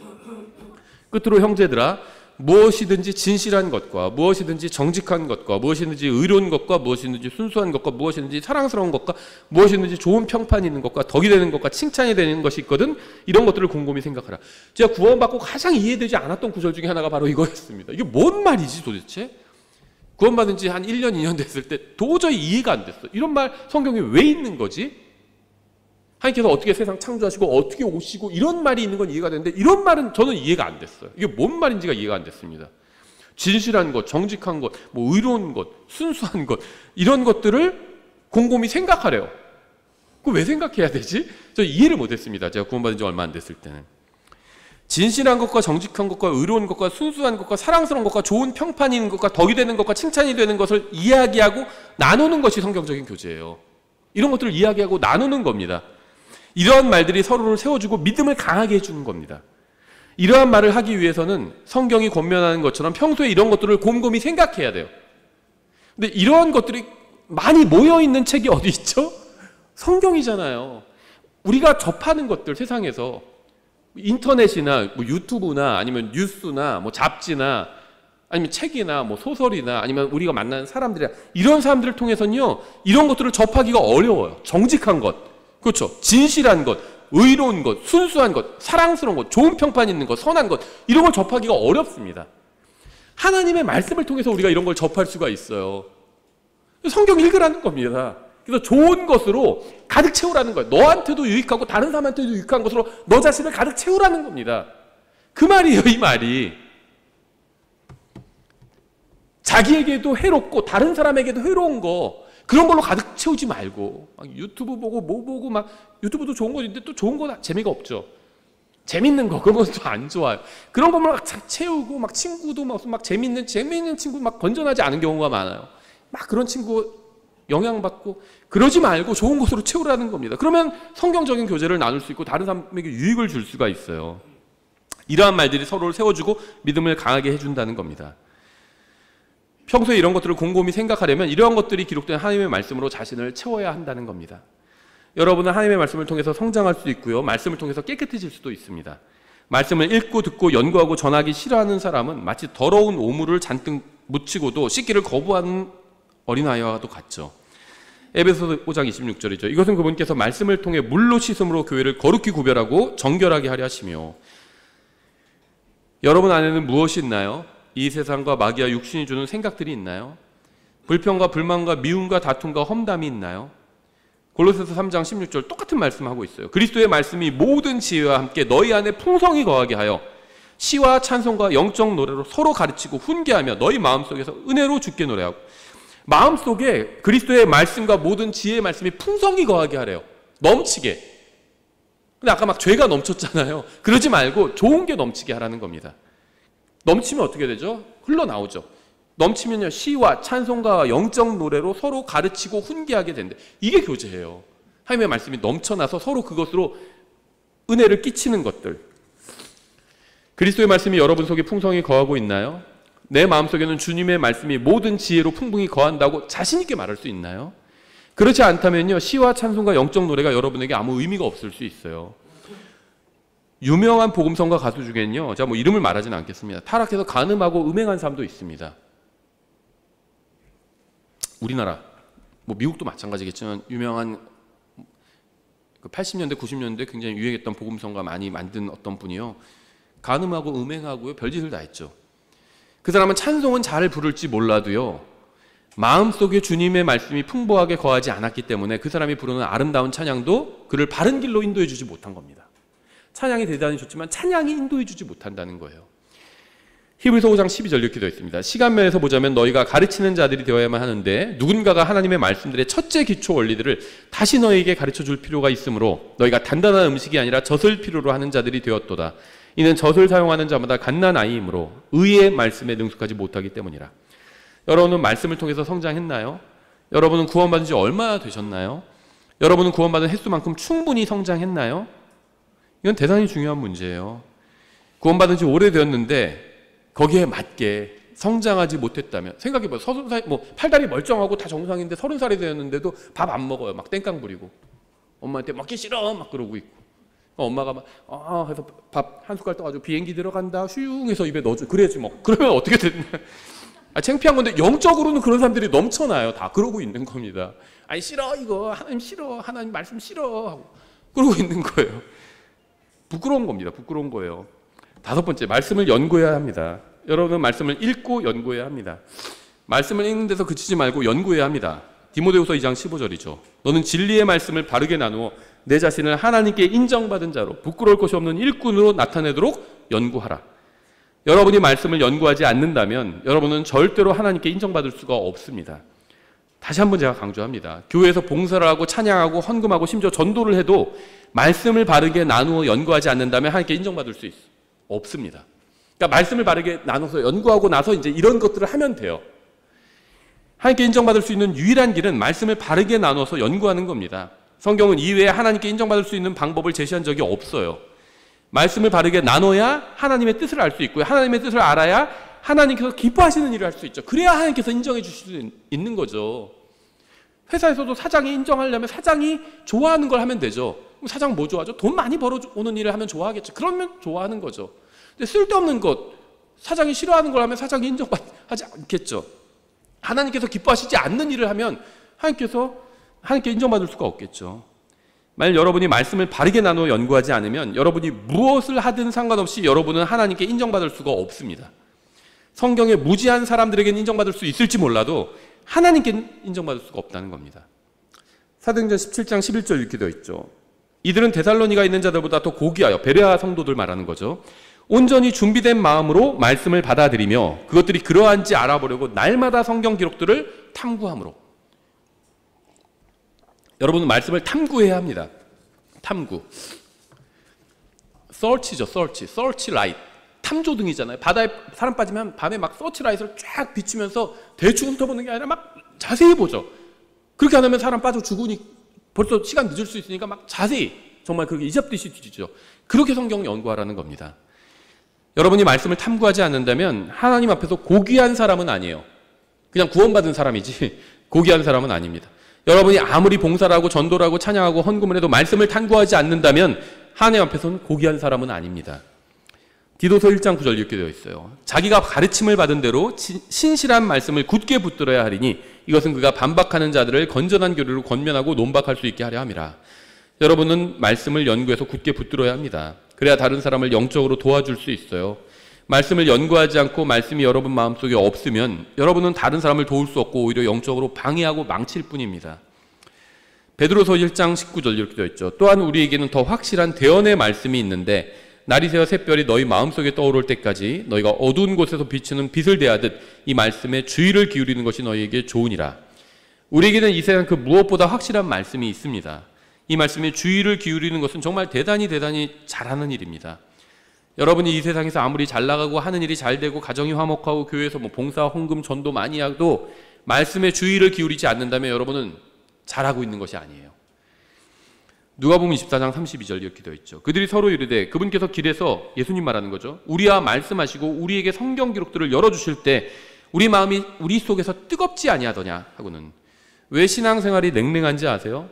끝으로 형제들아, 무엇이든지 진실한 것과 무엇이든지 정직한 것과 무엇이든지 의로운 것과 무엇이든지 순수한 것과 무엇이든지 사랑스러운 것과 무엇이든지 좋은 평판이 있는 것과 덕이 되는 것과 칭찬이 되는 것이 있거든 이런 것들을 곰곰이 생각하라. 제가 구원받고 가장 이해되지 않았던 구절 중에 하나가 바로 이거였습니다. 이게 뭔 말이지 도대체? 구원받은 지 한 1년, 2년 됐을 때 도저히 이해가 안 됐어요. 이런 말 성경에 왜 있는 거지? 하나님께서 어떻게 세상 창조하시고 어떻게 오시고 이런 말이 있는 건 이해가 되는데 이런 말은 저는 이해가 안 됐어요. 이게 뭔 말인지가 이해가 안 됐습니다. 진실한 것, 정직한 것, 뭐 의로운 것, 순수한 것 이런 것들을 곰곰이 생각하래요. 그거 왜 생각해야 되지? 저 이해를 못했습니다. 제가 구원받은 지 얼마 안 됐을 때는. 진실한 것과 정직한 것과 의로운 것과 순수한 것과 사랑스러운 것과 좋은 평판이 있는 것과 덕이 되는 것과 칭찬이 되는 것을 이야기하고 나누는 것이 성경적인 교제예요. 이런 것들을 이야기하고 나누는 겁니다. 이러한 말들이 서로를 세워주고 믿음을 강하게 해주는 겁니다. 이러한 말을 하기 위해서는 성경이 권면하는 것처럼 평소에 이런 것들을 곰곰이 생각해야 돼요. 근데 이러한 것들이 많이 모여있는 책이 어디 있죠? 성경이잖아요. 우리가 접하는 것들 세상에서 인터넷이나 뭐 유튜브나 아니면 뉴스나 뭐 잡지나 아니면 책이나 뭐 소설이나 아니면 우리가 만나는 사람들이나 이런 사람들을 통해서는요 이런 것들을 접하기가 어려워요. 정직한 것, 그렇죠. 진실한 것, 의로운 것, 순수한 것, 사랑스러운 것, 좋은 평판 있는 것, 선한 것 이런 걸 접하기가 어렵습니다. 하나님의 말씀을 통해서 우리가 이런 걸 접할 수가 있어요. 성경 읽으라는 겁니다. 그래서 좋은 것으로 가득 채우라는 거예요. 너한테도 유익하고 다른 사람한테도 유익한 것으로 너 자신을 가득 채우라는 겁니다. 그 말이에요, 이 말이. 자기에게도 해롭고 다른 사람에게도 해로운 거 그런 걸로 가득 채우지 말고 막 유튜브 보고 뭐 보고 막 유튜브도 좋은 거인데 또 좋은 거 재미가 없죠. 재밌는 거 그런 것도 안 좋아요. 그런 것만 막 채우고 막 친구도 막 재밌는 친구 막 건전하지 않은 경우가 많아요. 막 그런 친구 영향받고 그러지 말고 좋은 것으로 채우라는 겁니다. 그러면 성경적인 교제를 나눌 수 있고 다른 사람에게 유익을 줄 수가 있어요. 이러한 말들이 서로를 세워주고 믿음을 강하게 해준다는 겁니다. 평소에 이런 것들을 곰곰이 생각하려면 이러한 것들이 기록된 하나님의 말씀으로 자신을 채워야 한다는 겁니다. 여러분은 하나님의 말씀을 통해서 성장할 수 있고요. 말씀을 통해서 깨끗해질 수도 있습니다. 말씀을 읽고 듣고 연구하고 전하기 싫어하는 사람은 마치 더러운 오물을 잔뜩 묻히고도 씻기를 거부하는 어린아이와도 같죠. 에베소서 5장 26절이죠. 이것은 그분께서 말씀을 통해 물로 씻음으로 교회를 거룩히 구별하고 정결하게 하려 하시며 여러분 안에는 무엇이 있나요? 이 세상과 마귀와 육신이 주는 생각들이 있나요? 불평과 불만과 미움과 다툼과 험담이 있나요? 골로새서 3장 16절 똑같은 말씀하고 있어요. 그리스도의 말씀이 모든 지혜와 함께 너희 안에 풍성히 거하게 하여 시와 찬송과 영적 노래로 서로 가르치고 훈계하며 너희 마음속에서 은혜로 주께 노래하고 마음속에 그리스도의 말씀과 모든 지혜의 말씀이 풍성히 거하게 하래요. 넘치게. 근데 아까 막 죄가 넘쳤잖아요. 그러지 말고 좋은 게 넘치게 하라는 겁니다. 넘치면 어떻게 되죠? 흘러나오죠. 넘치면요 시와 찬송가와 영적 노래로 서로 가르치고 훈계하게 된대. 이게 교제예요. 하나님의 말씀이 넘쳐나서 서로 그것으로 은혜를 끼치는 것들. 그리스도의 말씀이 여러분 속에 풍성히 거하고 있나요? 내 마음속에는 주님의 말씀이 모든 지혜로 풍성히 거한다고 자신 있게 말할 수 있나요? 그렇지 않다면요 시와 찬송과 영적 노래가 여러분에게 아무 의미가 없을 수 있어요. 유명한 복음성가 가수 중에는요, 제가 뭐 이름을 말하지는 않겠습니다. 타락해서 간음하고 음행한 사람도 있습니다. 우리나라, 뭐 미국도 마찬가지겠지만 유명한 80년대, 90년대 굉장히 유행했던 복음성가 많이 만든 어떤 분이요, 간음하고 음행하고요 별짓을 다 했죠. 그 사람은 찬송은 잘 부를지 몰라도요 마음속에 주님의 말씀이 풍부하게 거하지 않았기 때문에 그 사람이 부르는 아름다운 찬양도 그를 바른 길로 인도해 주지 못한 겁니다. 찬양이 대단히 좋지만 찬양이 인도해 주지 못한다는 거예요. 히브리서 5장 12절 이렇게 되어 있습니다. 시간면에서 보자면 너희가 가르치는 자들이 되어야만 하는데 누군가가 하나님의 말씀들의 첫째 기초 원리들을 다시 너희에게 가르쳐 줄 필요가 있으므로 너희가 단단한 음식이 아니라 젖을 필요로 하는 자들이 되었도다. 이는 젖을 사용하는 자마다 갓난아이이므로 의의 말씀에 능숙하지 못하기 때문이라. 여러분은 말씀을 통해서 성장했나요? 여러분은 구원받은 지 얼마나 되셨나요? 여러분은 구원받은 횟수만큼 충분히 성장했나요? 이건 대단히 중요한 문제예요. 구원받은 지 오래되었는데 거기에 맞게 성장하지 못했다면, 생각해봐요. 30살, 팔다리 멀쩡하고 다 정상인데 30살이 되었는데도 밥 안 먹어요. 막 땡깡 부리고 엄마한테 먹기 싫어 막 그러고 있고, 엄마가 막 해서 밥 한 숟갈 떠가지고 비행기 들어간다 슈웅 해서 입에 넣어줘. 그래야지 뭐. 그러면 어떻게 됐나? 창피한 건데 영적으로는 그런 사람들이 넘쳐나요. 다 그러고 있는 겁니다. 아니 싫어, 이거 하나님 싫어, 하나님 말씀 싫어 하고 그러고 있는 거예요. 부끄러운 겁니다. 부끄러운 거예요. 5번째, 말씀을 연구해야 합니다. 여러분은 말씀을 읽고 연구해야 합니다. 말씀을 읽는 데서 그치지 말고 연구해야 합니다. 디모데후서 2장 15절이죠. 너는 진리의 말씀을 바르게 나누어 내 자신을 하나님께 인정받은 자로 부끄러울 것이 없는 일꾼으로 나타내도록 연구하라. 여러분이 말씀을 연구하지 않는다면 여러분은 절대로 하나님께 인정받을 수가 없습니다. 다시 한번 제가 강조합니다. 교회에서 봉사를 하고 찬양하고 헌금하고 심지어 전도를 해도 말씀을 바르게 나누어 연구하지 않는다면 하나님께 인정받을 수 없습니다. 그러니까 말씀을 바르게 나눠서 연구하고 나서 이제 이런 것들을 하면 돼요. 하나님께 인정받을 수 있는 유일한 길은 말씀을 바르게 나눠서 연구하는 겁니다. 성경은 이외에 하나님께 인정받을 수 있는 방법을 제시한 적이 없어요. 말씀을 바르게 나눠야 하나님의 뜻을 알 수 있고요. 하나님의 뜻을 알아야 하나님께서 기뻐하시는 일을 할 수 있죠. 그래야 하나님께서 인정해 주실 수 있는 거죠. 회사에서도 사장이 인정하려면 사장이 좋아하는 걸 하면 되죠. 그럼 사장 뭐 좋아하죠? 돈 많이 벌어오는 일을 하면 좋아하겠죠. 그러면 좋아하는 거죠. 근데 쓸데없는 것, 사장이 싫어하는 걸 하면 사장이 인정하지 않겠죠. 하나님께서 기뻐하시지 않는 일을 하면 하나님께 인정받을 수가 없겠죠. 만약 여러분이 말씀을 바르게 나누어 연구하지 않으면 여러분이 무엇을 하든 상관없이 여러분은 하나님께 인정받을 수가 없습니다. 성경에 무지한 사람들에게는 인정받을 수 있을지 몰라도 하나님께 인정받을 수가 없다는 겁니다. 사도행전 17장 11절 이렇게 되어 있죠. 이들은 데살로니가 있는 자들보다 더 고귀하여, 베레아 성도들 말하는 거죠. 온전히 준비된 마음으로 말씀을 받아들이며 그것들이 그러한지 알아보려고 날마다 성경 기록들을 탐구함으로. 여러분은 말씀을 탐구해야 합니다. 탐구. search죠, search light. 탐조등이잖아요. 바다에 사람 빠지면 밤에 막 서치라이트를 쫙 비추면서 대충 훑어보는 게 아니라 막 자세히 보죠. 그렇게 안 하면 사람 빠져 죽으니 벌써 시간 늦을 수 있으니까 막 자세히, 정말 그렇게 이잡듯이 뒤지죠. 그렇게 성경 연구하라는 겁니다. 여러분이 말씀을 탐구하지 않는다면 하나님 앞에서 고귀한 사람은 아니에요. 그냥 구원받은 사람이지 고귀한 사람은 아닙니다. 여러분이 아무리 봉사를 하고 전도를 하고 찬양하고 헌금을 해도 말씀을 탐구하지 않는다면 하나님 앞에서는 고귀한 사람은 아닙니다. 디도서 1장 9절 이렇게 되어 있어요. 자기가 가르침을 받은 대로 신실한 말씀을 굳게 붙들어야 하리니 이것은 그가 반박하는 자들을 건전한 교리로 권면하고 논박할 수 있게 하려 함이라. 여러분은 말씀을 연구해서 굳게 붙들어야 합니다. 그래야 다른 사람을 영적으로 도와줄 수 있어요. 말씀을 연구하지 않고 말씀이 여러분 마음속에 없으면 여러분은 다른 사람을 도울 수 없고 오히려 영적으로 방해하고 망칠 뿐입니다. 베드로서 1장 19절 이렇게 되어 있죠. 또한 우리에게는 더 확실한 대언의 말씀이 있는데 날이 새어 샛별이 너희 마음속에 떠오를 때까지 너희가 어두운 곳에서 비추는 빛을 대하듯 이 말씀에 주의를 기울이는 것이 너희에게 좋으니라. 우리에게는 이 세상 그 무엇보다 확실한 말씀이 있습니다. 이 말씀에 주의를 기울이는 것은 정말 대단히 잘하는 일입니다. 여러분이 이 세상에서 아무리 잘 나가고 하는 일이 잘 되고 가정이 화목하고 교회에서 봉사, 헌금, 전도 많이 해도 말씀에 주의를 기울이지 않는다면 여러분은 잘하고 있는 것이 아니에요. 누가복음 24장 32절 이렇게 되어 있죠. 그들이 서로 이르되 그분께서 길에서, 예수님 말하는 거죠, 우리와 말씀하시고 우리에게 성경 기록들을 열어주실 때 우리 마음이 우리 속에서 뜨겁지 아니하더냐 하고는. 왜 신앙생활이 냉랭한지 아세요?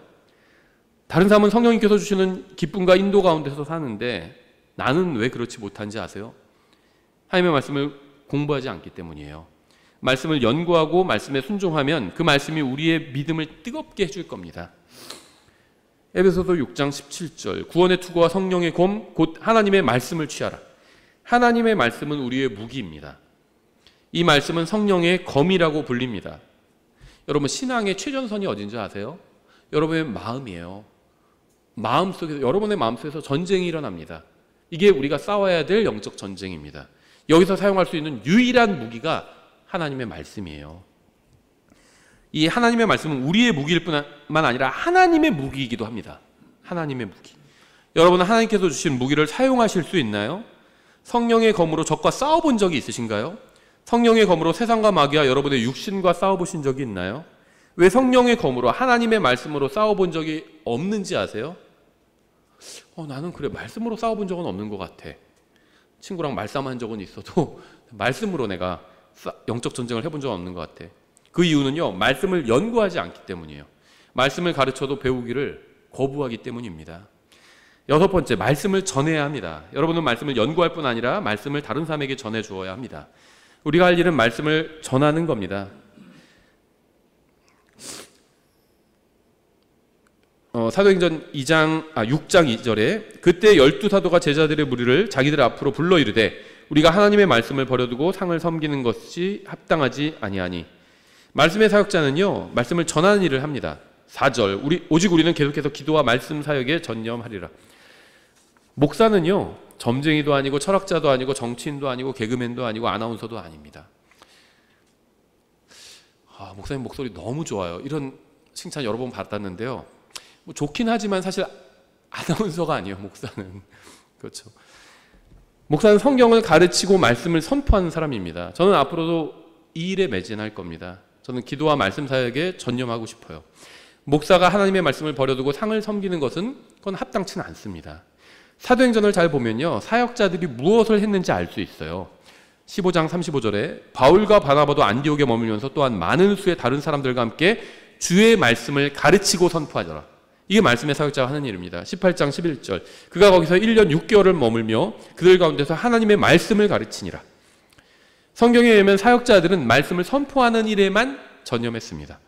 다른 사람은 성령님께서 주시는 기쁨과 인도 가운데서 사는데 나는 왜 그렇지 못한지 아세요? 하나님의 말씀을 공부하지 않기 때문이에요. 말씀을 연구하고 말씀에 순종하면 그 말씀이 우리의 믿음을 뜨겁게 해줄 겁니다. 에베소서 6장 17절, 구원의 투구와 성령의 검 곧 하나님의 말씀을 취하라. 하나님의 말씀은 우리의 무기입니다. 이 말씀은 성령의 검이라고 불립니다. 여러분, 신앙의 최전선이 어딘지 아세요? 여러분의 마음이에요. 마음속에서, 여러분의 마음속에서 전쟁이 일어납니다. 이게 우리가 싸워야 될 영적 전쟁입니다. 여기서 사용할 수 있는 유일한 무기가 하나님의 말씀이에요. 이 하나님의 말씀은 우리의 무기일 뿐만 아니라 하나님의 무기이기도 합니다. 하나님의 무기. 여러분은 하나님께서 주신 무기를 사용하실 수 있나요? 성령의 검으로 적과 싸워본 적이 있으신가요? 성령의 검으로 세상과 마귀와 여러분의 육신과 싸워보신 적이 있나요? 왜 성령의 검으로 하나님의 말씀으로 싸워본 적이 없는지 아세요? 나는 그래 말씀으로 싸워본 적은 없는 것 같아. 친구랑 말싸움한 적은 있어도 말씀으로 내가 영적 전쟁을 해본 적은 없는 것 같아. 그 이유는요, 말씀을 연구하지 않기 때문이에요. 말씀을 가르쳐도 배우기를 거부하기 때문입니다. 여섯 번째, 말씀을 전해야 합니다. 여러분은 말씀을 연구할 뿐 아니라 말씀을 다른 사람에게 전해 주어야 합니다. 우리가 할 일은 말씀을 전하는 겁니다. 사도행전 6장 2절에 그때 12사도가 제자들의 무리를 자기들 앞으로 불러 이르되 우리가 하나님의 말씀을 버려두고 상을 섬기는 것이 합당하지 아니하니. 말씀의 사역자는요, 말씀을 전하는 일을 합니다. 4절, 오직 우리는 계속해서 기도와 말씀 사역에 전념하리라. 목사는요, 점쟁이도 아니고 철학자도 아니고 정치인도 아니고 개그맨도 아니고 아나운서도 아닙니다. 목사님 목소리 너무 좋아요. 이런 칭찬 여러 번 받았는데요. 뭐 좋긴 하지만 사실 아나운서가 아니에요, 목사는. 그렇죠. 목사는 성경을 가르치고 말씀을 선포하는 사람입니다. 저는 앞으로도 이 일에 매진할 겁니다. 저는 기도와 말씀 사역에 전념하고 싶어요. 목사가 하나님의 말씀을 버려두고 상을 섬기는 것은 그건 합당치는 않습니다. 사도행전을 잘 보면요, 사역자들이 무엇을 했는지 알 수 있어요. 15장 35절에 바울과 바나바도 안디옥에 머물면서 또한 많은 수의 다른 사람들과 함께 주의 말씀을 가르치고 선포하더라. 이게 말씀의 사역자가 하는 일입니다. 18장 11절, 그가 거기서 1년 6개월을 머물며 그들 가운데서 하나님의 말씀을 가르치니라. 성경에 의하면 사역자들은 말씀을 선포하는 일에만 전념했습니다.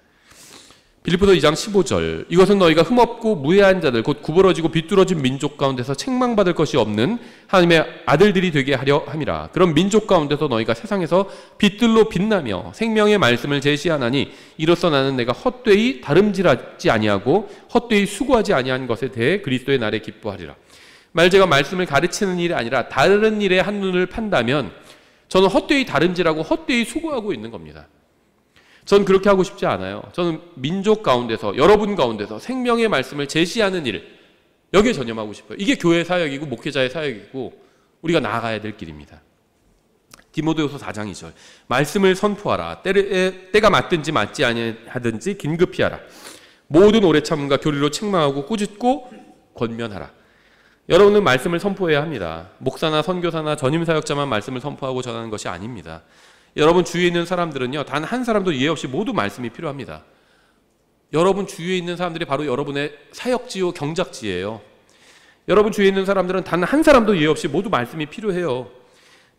빌립보서 2장 15절, 이것은 너희가 흠없고 무해한 자들 곧 구부러지고 비뚤어진 민족 가운데서 책망받을 것이 없는 하나님의 아들들이 되게 하려 함이라. 그런 민족 가운데서 너희가 세상에서 빛들로 빛나며 생명의 말씀을 제시하나니 이로써 나는 내가 헛되이 다름질하지 아니하고 헛되이 수고하지 아니한 것에 대해 그리스도의 날에 기뻐하리라. 제가 말씀을 가르치는 일이 아니라 다른 일에 한눈을 판다면 저는 헛되이 다름질하고 헛되이 수고하고 있는 겁니다. 전 그렇게 하고 싶지 않아요. 저는 민족 가운데서, 여러분 가운데서 생명의 말씀을 제시하는 일, 여기에 전념하고 싶어요. 이게 교회 사역이고 목회자의 사역이고 우리가 나아가야 될 길입니다. 디모데후서 4장 2절, 말씀을 선포하라. 때가 맞든지 맞지 아니하든지 긴급히 하라. 모든 오래 참음과 교리로 책망하고 꾸짖고 권면하라. 여러분은 말씀을 선포해야 합니다. 목사나 선교사나 전임 사역자만 말씀을 선포하고 전하는 것이 아닙니다. 여러분 주위에 있는 사람들은요, 단 한 사람도 예외 없이 모두 말씀이 필요합니다. 여러분 주위에 있는 사람들이 바로 여러분의 사역지요, 경작지예요. 여러분 주위에 있는 사람들은 단 한 사람도 예외 없이 모두 말씀이 필요해요.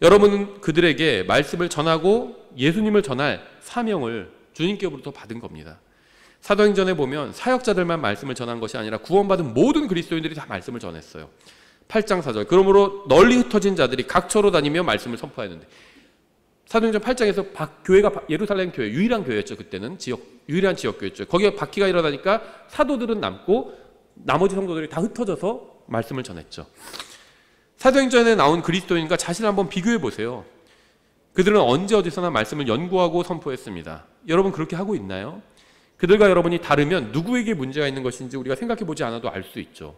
여러분은 그들에게 말씀을 전하고 예수님을 전할 사명을 주님께로부터 받은 겁니다. 사도행전에 보면 사역자들만 말씀을 전한 것이 아니라 구원받은 모든 그리스도인들이 다 말씀을 전했어요. 8장 4절, 그러므로 널리 흩어진 자들이 각처로 다니며 말씀을 선포하였는데, 사도행전 8장에서 교회가 예루살렘 교회, 유일한 교회였죠. 그때는 유일한 지역교회였죠. 거기에 바퀴가 일어나니까 사도들은 남고 나머지 성도들이 다 흩어져서 말씀을 전했죠. 사도행전에 나온 그리스도인과 자신을 한번 비교해 보세요. 그들은 언제 어디서나 말씀을 연구하고 선포했습니다. 여러분 그렇게 하고 있나요? 그들과 여러분이 다르면 누구에게 문제가 있는 것인지 우리가 생각해 보지 않아도 알 수 있죠.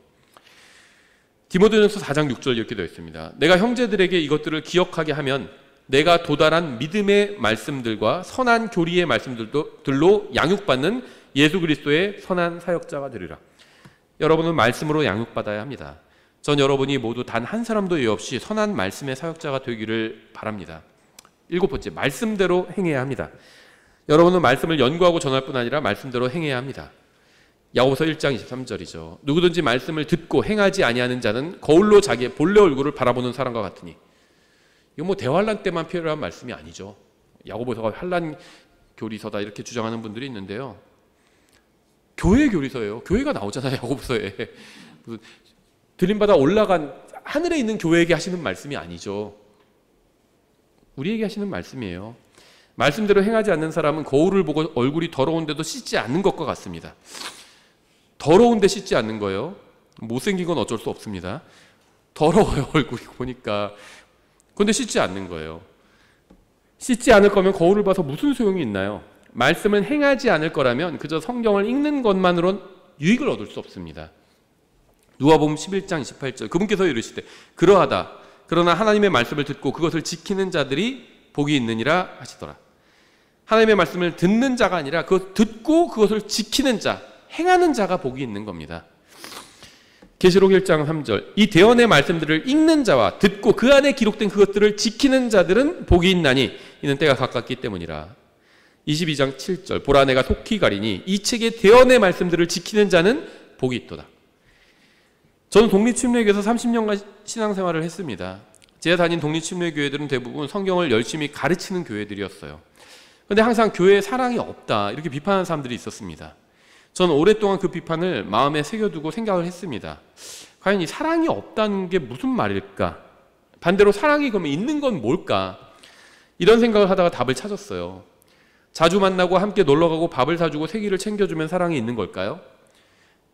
디모데전서 4장 6절 이렇게 되어 있습니다. 내가 형제들에게 이것들을 기억하게 하면 내가 도달한 믿음의 말씀들과 선한 교리의 말씀들로 양육받는 예수 그리스도의 선한 사역자가 되리라. 여러분은 말씀으로 양육받아야 합니다. 전 여러분이 모두 단 한 사람도 예 없이 선한 말씀의 사역자가 되기를 바랍니다. 일곱 번째, 말씀대로 행해야 합니다. 여러분은 말씀을 연구하고 전할 뿐 아니라 말씀대로 행해야 합니다. 야고보서 1장 23절이죠. 누구든지 말씀을 듣고 행하지 아니하는 자는 거울로 자기의 본래 얼굴을 바라보는 사람과 같으니. 이거 뭐 대환란 때만 필요한 말씀이 아니죠. 야고보서가 환란 교리서다 이렇게 주장하는 분들이 있는데요. 교회 교리서예요. 교회가 나오잖아요, 야고보서에. 무슨 들림받아 올라간 하늘에 있는 교회에게 하시는 말씀이 아니죠. 우리에게 하시는 말씀이에요. 말씀대로 행하지 않는 사람은 거울을 보고 얼굴이 더러운데도 씻지 않는 것과 같습니다. 더러운데 씻지 않는 거예요. 못생긴 건 어쩔 수 없습니다. 더러워요, 얼굴이 보니까. 그런데 씻지 않는 거예요. 씻지 않을 거면 거울을 봐서 무슨 소용이 있나요? 말씀을 행하지 않을 거라면 그저 성경을 읽는 것만으론 유익을 얻을 수 없습니다. 누가복음 11장 28절, 그분께서 이르시되 그러나 하나님의 말씀을 듣고 그것을 지키는 자들이 복이 있느니라 하시더라. 하나님의 말씀을 듣는 자가 아니라 그것 듣고 그것을 지키는 자, 행하는 자가 복이 있는 겁니다. 계시록 1장 3절 이 대언의 말씀들을 읽는 자와 듣고 그 안에 기록된 그것들을 지키는 자들은 복이 있나니 이는 때가 가깝기 때문이라. 22장 7절 보라 내가 속히 가리니 이 책의 대언의 말씀들을 지키는 자는 복이 있도다. 저는 독립침례교에서 30년간 신앙생활을 했습니다. 제가 다닌 독립침례교회들은 대부분 성경을 열심히 가르치는 교회들이었어요. 그런데 항상 교회에 사랑이 없다 이렇게 비판하는 사람들이 있었습니다. 저는 오랫동안 그 비판을 마음에 새겨두고 생각을 했습니다. 과연 이 사랑이 없다는 게 무슨 말일까? 반대로 사랑이 그러면 있는 건 뭘까? 이런 생각을 하다가 답을 찾았어요. 자주 만나고 함께 놀러가고 밥을 사주고 생일을 챙겨주면 사랑이 있는 걸까요?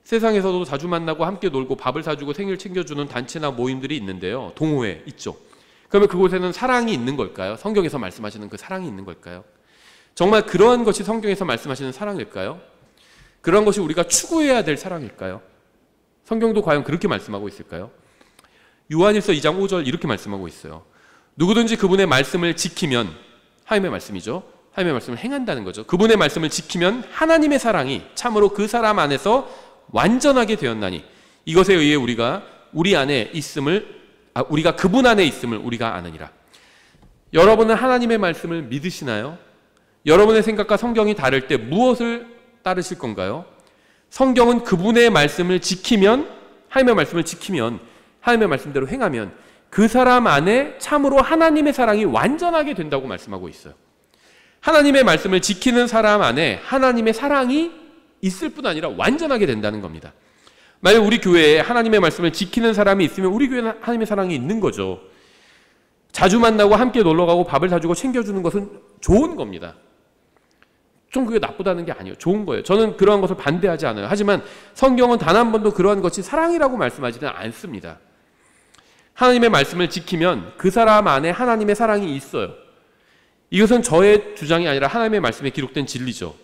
세상에서도 자주 만나고 함께 놀고 밥을 사주고 생일 챙겨주는 단체나 모임들이 있는데요. 동호회 있죠. 그러면 그곳에는 사랑이 있는 걸까요? 성경에서 말씀하시는 그 사랑이 있는 걸까요? 정말 그러한 것이 성경에서 말씀하시는 사랑일까요? 그런 것이 우리가 추구해야 될 사랑일까요? 성경도 과연 그렇게 말씀하고 있을까요? 요한일서 2장 5절 이렇게 말씀하고 있어요. 누구든지 그분의 말씀을 지키면, 하나님의 말씀이죠. 하나님의 말씀을 행한다는 거죠. 그분의 말씀을 지키면 하나님의 사랑이 참으로 그 사람 안에서 완전하게 되었나니 이것에 의해 우리가 우리 안에 있음을 우리가 그분 안에 있음을 우리가 아느니라. 여러분은 하나님의 말씀을 믿으시나요? 여러분의 생각과 성경이 다를 때 무엇을 따르실 건가요? 성경은 그분의 말씀을 지키면, 하나님의 말씀을 지키면, 하나님의 말씀대로 행하면 그 사람 안에 참으로 하나님의 사랑이 완전하게 된다고 말씀하고 있어요. 하나님의 말씀을 지키는 사람 안에 하나님의 사랑이 있을 뿐 아니라 완전하게 된다는 겁니다. 만약 우리 교회에 하나님의 말씀을 지키는 사람이 있으면 우리 교회는 하나님의 사랑이 있는 거죠. 자주 만나고 함께 놀러가고 밥을 사주고 챙겨주는 것은 좋은 겁니다. 좀 그게 나쁘다는 게 아니에요. 좋은 거예요. 저는 그러한 것을 반대하지 않아요. 하지만 성경은 단 한 번도 그러한 것이 사랑이라고 말씀하지는 않습니다. 하나님의 말씀을 지키면 그 사람 안에 하나님의 사랑이 있어요. 이것은 저의 주장이 아니라 하나님의 말씀에 기록된 진리죠.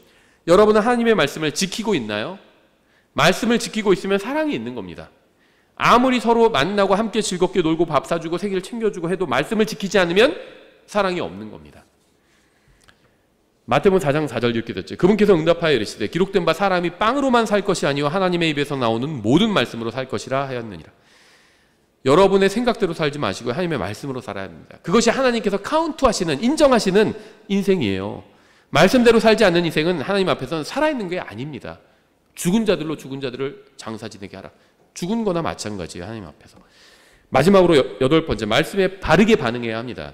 여러분은 하나님의 말씀을 지키고 있나요? 말씀을 지키고 있으면 사랑이 있는 겁니다. 아무리 서로 만나고 함께 즐겁게 놀고 밥 사주고 생일 챙겨주고 해도 말씀을 지키지 않으면 사랑이 없는 겁니다. 마태복음 4장 4절 이렇게 됐죠. 그분께서 응답하여 이르시되 기록된 바 사람이 빵으로만 살 것이 아니요 하나님의 입에서 나오는 모든 말씀으로 살 것이라 하였느니라. 여러분의 생각대로 살지 마시고 하나님의 말씀으로 살아야 합니다. 그것이 하나님께서 카운트하시는, 인정하시는 인생이에요. 말씀대로 살지 않는 인생은 하나님 앞에서는 살아있는 게 아닙니다. 죽은 자들로 죽은 자들을 장사 지내게 하라. 죽은 거나 마찬가지예요. 하나님 앞에서. 마지막으로 8번째, 말씀에 바르게 반응해야 합니다.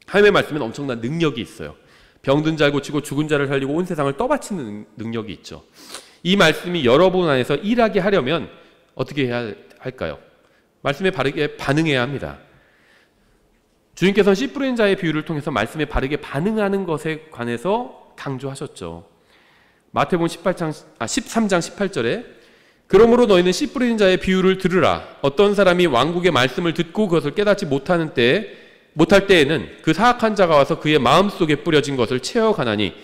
하나님의 말씀에는 엄청난 능력이 있어요. 병든 자를 고치고 죽은 자를 살리고 온 세상을 떠받치는 능력이 있죠. 이 말씀이 여러분 안에서 일하게 하려면 어떻게 해야 할까요? 말씀에 바르게 반응해야 합니다. 주님께서는 씨 뿌리는 자의 비유를 통해서 말씀에 바르게 반응하는 것에 관해서 강조하셨죠. 마태복음 13장 18절에 그러므로 너희는 씨 뿌리는 자의 비유를 들으라. 어떤 사람이 왕국의 말씀을 듣고 그것을 깨닫지 못할 때에는 그 사악한 자가 와서 그의 마음속에 뿌려진 것을 채워가나니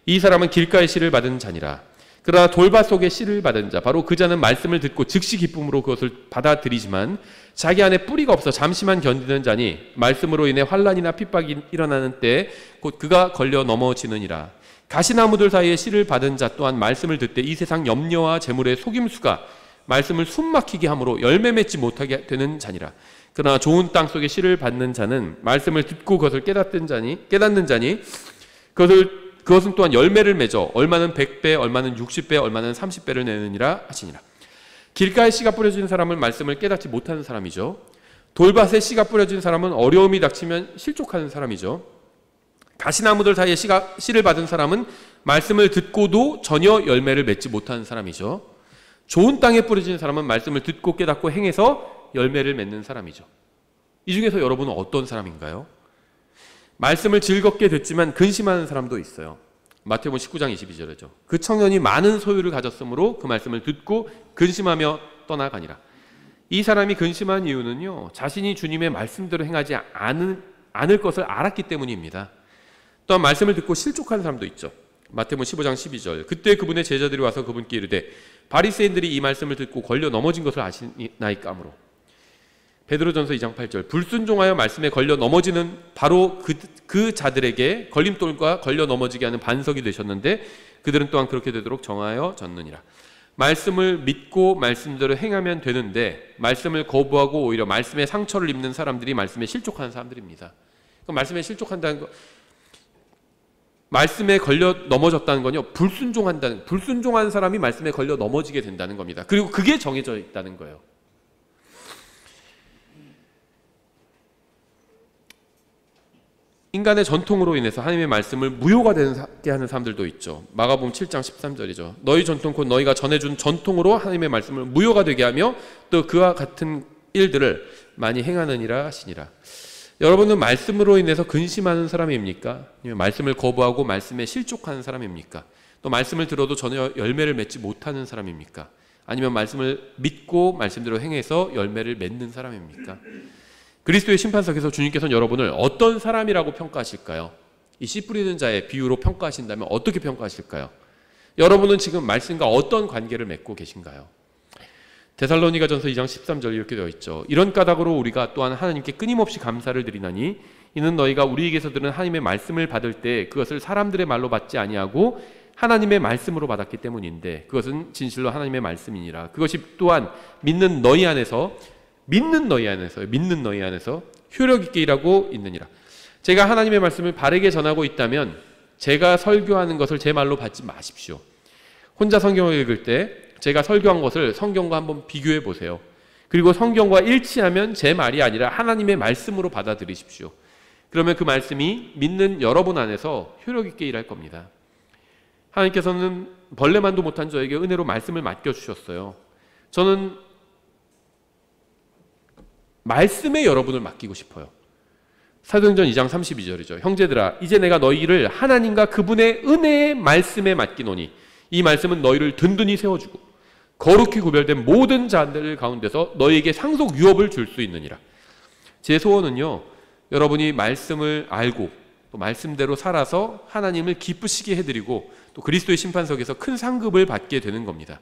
이 사람은 길가의 씨를 받은 자니라. 그러나 돌밭 속에 씨를 받은 자 바로 그 자는 말씀을 듣고 즉시 기쁨으로 그것을 받아들이지만 자기 안에 뿌리가 없어 잠시만 견디는 자니 말씀으로 인해 환난이나 핍박이 일어나는 때 곧 그가 걸려 넘어지느니라. 가시나무들 사이에 씨를 받은 자 또한 말씀을 듣되 이 세상 염려와 재물의 속임수가 말씀을 숨막히게 함으로 열매 맺지 못하게 되는 자니라. 그러나 좋은 땅 속에 씨를 받는 자는 말씀을 듣고 그것을 깨닫는 자니 그것은 또한 열매를 맺어 얼마는 100배, 얼마는 60배, 얼마는 30배를 내느니라 하시니라. 길가에 씨가 뿌려진 사람은 말씀을 깨닫지 못하는 사람이죠. 돌밭에 씨가 뿌려진 사람은 어려움이 닥치면 실족하는 사람이죠. 가시나무들 사이에 씨를 받은 사람은 말씀을 듣고도 전혀 열매를 맺지 못하는 사람이죠. 좋은 땅에 뿌려진 사람은 말씀을 듣고 깨닫고 행해서 열매를 맺는 사람이죠. 이 중에서 여러분은 어떤 사람인가요? 말씀을 즐겁게 듣지만 근심하는 사람도 있어요. 마태복음 19장 22절이죠. 그 청년이 많은 소유를 가졌으므로 그 말씀을 듣고 근심하며 떠나가니라. 이 사람이 근심한 이유는요, 자신이 주님의 말씀대로 행하지 않을 것을 알았기 때문입니다. 또한 말씀을 듣고 실족하는 사람도 있죠. 마태복음 15장 12절. 그때 그분의 제자들이 와서 그분께 이르되 바리새인들이 이 말씀을 듣고 걸려 넘어진 것을 아시나이까 하므로. 베드로전서 2장 8절 불순종하여 말씀에 걸려 넘어지는 바로 그 자들에게 걸림돌과 걸려 넘어지게 하는 반석이 되셨는데 그들은 또한 그렇게 되도록 정하여졌느니라. 말씀을 믿고 말씀대로 행하면 되는데 말씀을 거부하고 오히려 말씀에 상처를 입는 사람들이 말씀에 실족하는 사람들입니다. 그럼 말씀에 실족한다는 거, 말씀에 걸려 넘어졌다는 건요, 불순종한 사람이 말씀에 걸려 넘어지게 된다는 겁니다. 그리고 그게 정해져 있다는 거예요. 인간의 전통으로 인해서 하나님의 말씀을 무효가 되게 하는 사람들도 있죠. 마가복음 7장 13절이죠. 너희 전통 곧 너희가 전해준 전통으로 하나님의 말씀을 무효가 되게 하며 또 그와 같은 일들을 많이 행하느니라 하시니라. 여러분은 말씀으로 인해서 근심하는 사람입니까? 아니면 말씀을 거부하고 말씀에 실족하는 사람입니까? 또 말씀을 들어도 전혀 열매를 맺지 못하는 사람입니까? 아니면 말씀을 믿고 말씀대로 행해서 열매를 맺는 사람입니까? 그리스도의 심판석에서 주님께서는 여러분을 어떤 사람이라고 평가하실까요? 이 씨 뿌리는 자의 비유로 평가하신다면 어떻게 평가하실까요? 여러분은 지금 말씀과 어떤 관계를 맺고 계신가요? 데살로니가전서 2장 13절 이렇게 되어 있죠. 이런 까닭으로 우리가 또한 하나님께 끊임없이 감사를 드리나니 이는 너희가 우리에게서 들은 하나님의 말씀을 받을 때 그것을 사람들의 말로 받지 아니하고 하나님의 말씀으로 받았기 때문인데 그것은 진실로 하나님의 말씀이니라. 그것이 또한 믿는 너희 안에서 효력 있게 일하고 있느니라. 제가 하나님의 말씀을 바르게 전하고 있다면 제가 설교하는 것을 제 말로 받지 마십시오. 혼자 성경을 읽을 때 제가 설교한 것을 성경과 한번 비교해 보세요. 그리고 성경과 일치하면 제 말이 아니라 하나님의 말씀으로 받아들이십시오. 그러면 그 말씀이 믿는 여러분 안에서 효력 있게 일할 겁니다. 하나님께서는 벌레만도 못한 저에게 은혜로 말씀을 맡겨주셨어요. 저는 말씀에 여러분을 맡기고 싶어요. 사도행전 2장 32절이죠. 형제들아 이제 내가 너희를 하나님과 그분의 은혜의 말씀에 맡기노니 이 말씀은 너희를 든든히 세워주고 거룩히 구별된 모든 자들 가운데서 너희에게 상속 유업을 줄 수 있느니라. 제 소원은요, 여러분이 말씀을 알고 또 말씀대로 살아서 하나님을 기쁘시게 해드리고 또 그리스도의 심판석에서 큰 상급을 받게 되는 겁니다.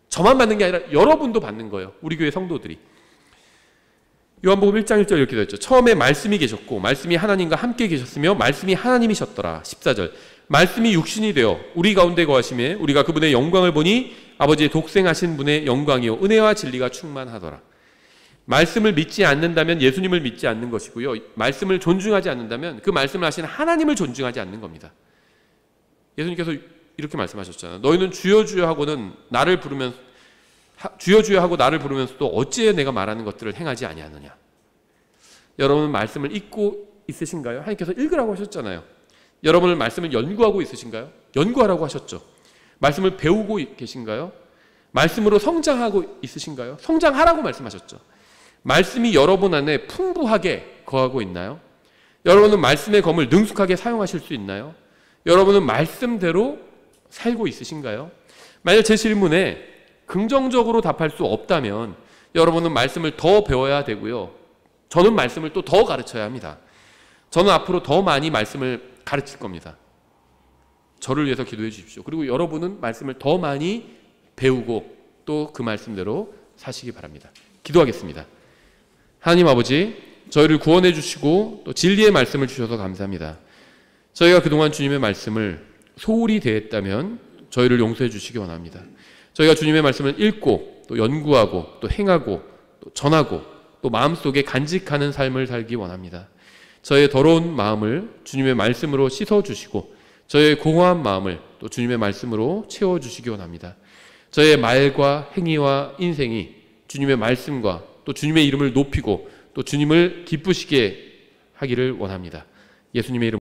저만 받는 게 아니라 여러분도 받는 거예요. 우리 교회 성도들이. 요한복음 1장 1절 이렇게 되어 있죠. 처음에 말씀이 계셨고 말씀이 하나님과 함께 계셨으며 말씀이 하나님이셨더라. 14절 말씀이 육신이 되어 우리 가운데 거하심에 우리가 그분의 영광을 보니 아버지의 독생하신 분의 영광이요 은혜와 진리가 충만하더라. 말씀을 믿지 않는다면 예수님을 믿지 않는 것이고요, 말씀을 존중하지 않는다면 그 말씀을 하시는 하나님을 존중하지 않는 겁니다. 예수님께서 이렇게 말씀하셨잖아요. 너희는 주여 주여 하고는 나를 부르면서 주여 주여 하고 나를 부르면서도 어찌해 내가 말하는 것들을 행하지 아니하느냐. 여러분은 말씀을 읽고 있으신가요? 하나님께서 읽으라고 하셨잖아요. 여러분은 말씀을 연구하고 있으신가요? 연구하라고 하셨죠. 말씀을 배우고 계신가요? 말씀으로 성장하고 있으신가요? 성장하라고 말씀하셨죠. 말씀이 여러분 안에 풍부하게 거하고 있나요? 여러분은 말씀의 검을 능숙하게 사용하실 수 있나요? 여러분은 말씀대로 살고 있으신가요? 만약 제 질문에 긍정적으로 답할 수 없다면 여러분은 말씀을 더 배워야 되고요, 저는 말씀을 또 더 가르쳐야 합니다. 저는 앞으로 더 많이 말씀을 가르칠 겁니다. 저를 위해서 기도해 주십시오. 그리고 여러분은 말씀을 더 많이 배우고 또 그 말씀대로 사시기 바랍니다. 기도하겠습니다. 하나님 아버지, 저희를 구원해 주시고 또 진리의 말씀을 주셔서 감사합니다. 저희가 그동안 주님의 말씀을 소홀히 대했다면 저희를 용서해 주시기 원합니다. 저희가 주님의 말씀을 읽고 또 연구하고 또 행하고 또 전하고 또 마음속에 간직하는 삶을 살기 원합니다. 저의 더러운 마음을 주님의 말씀으로 씻어주시고 저의 공허한 마음을 또 주님의 말씀으로 채워주시기 원합니다. 저의 말과 행위와 인생이 주님의 말씀과 또 주님의 이름을 높이고 또 주님을 기쁘시게 하기를 원합니다. 예수님의 이름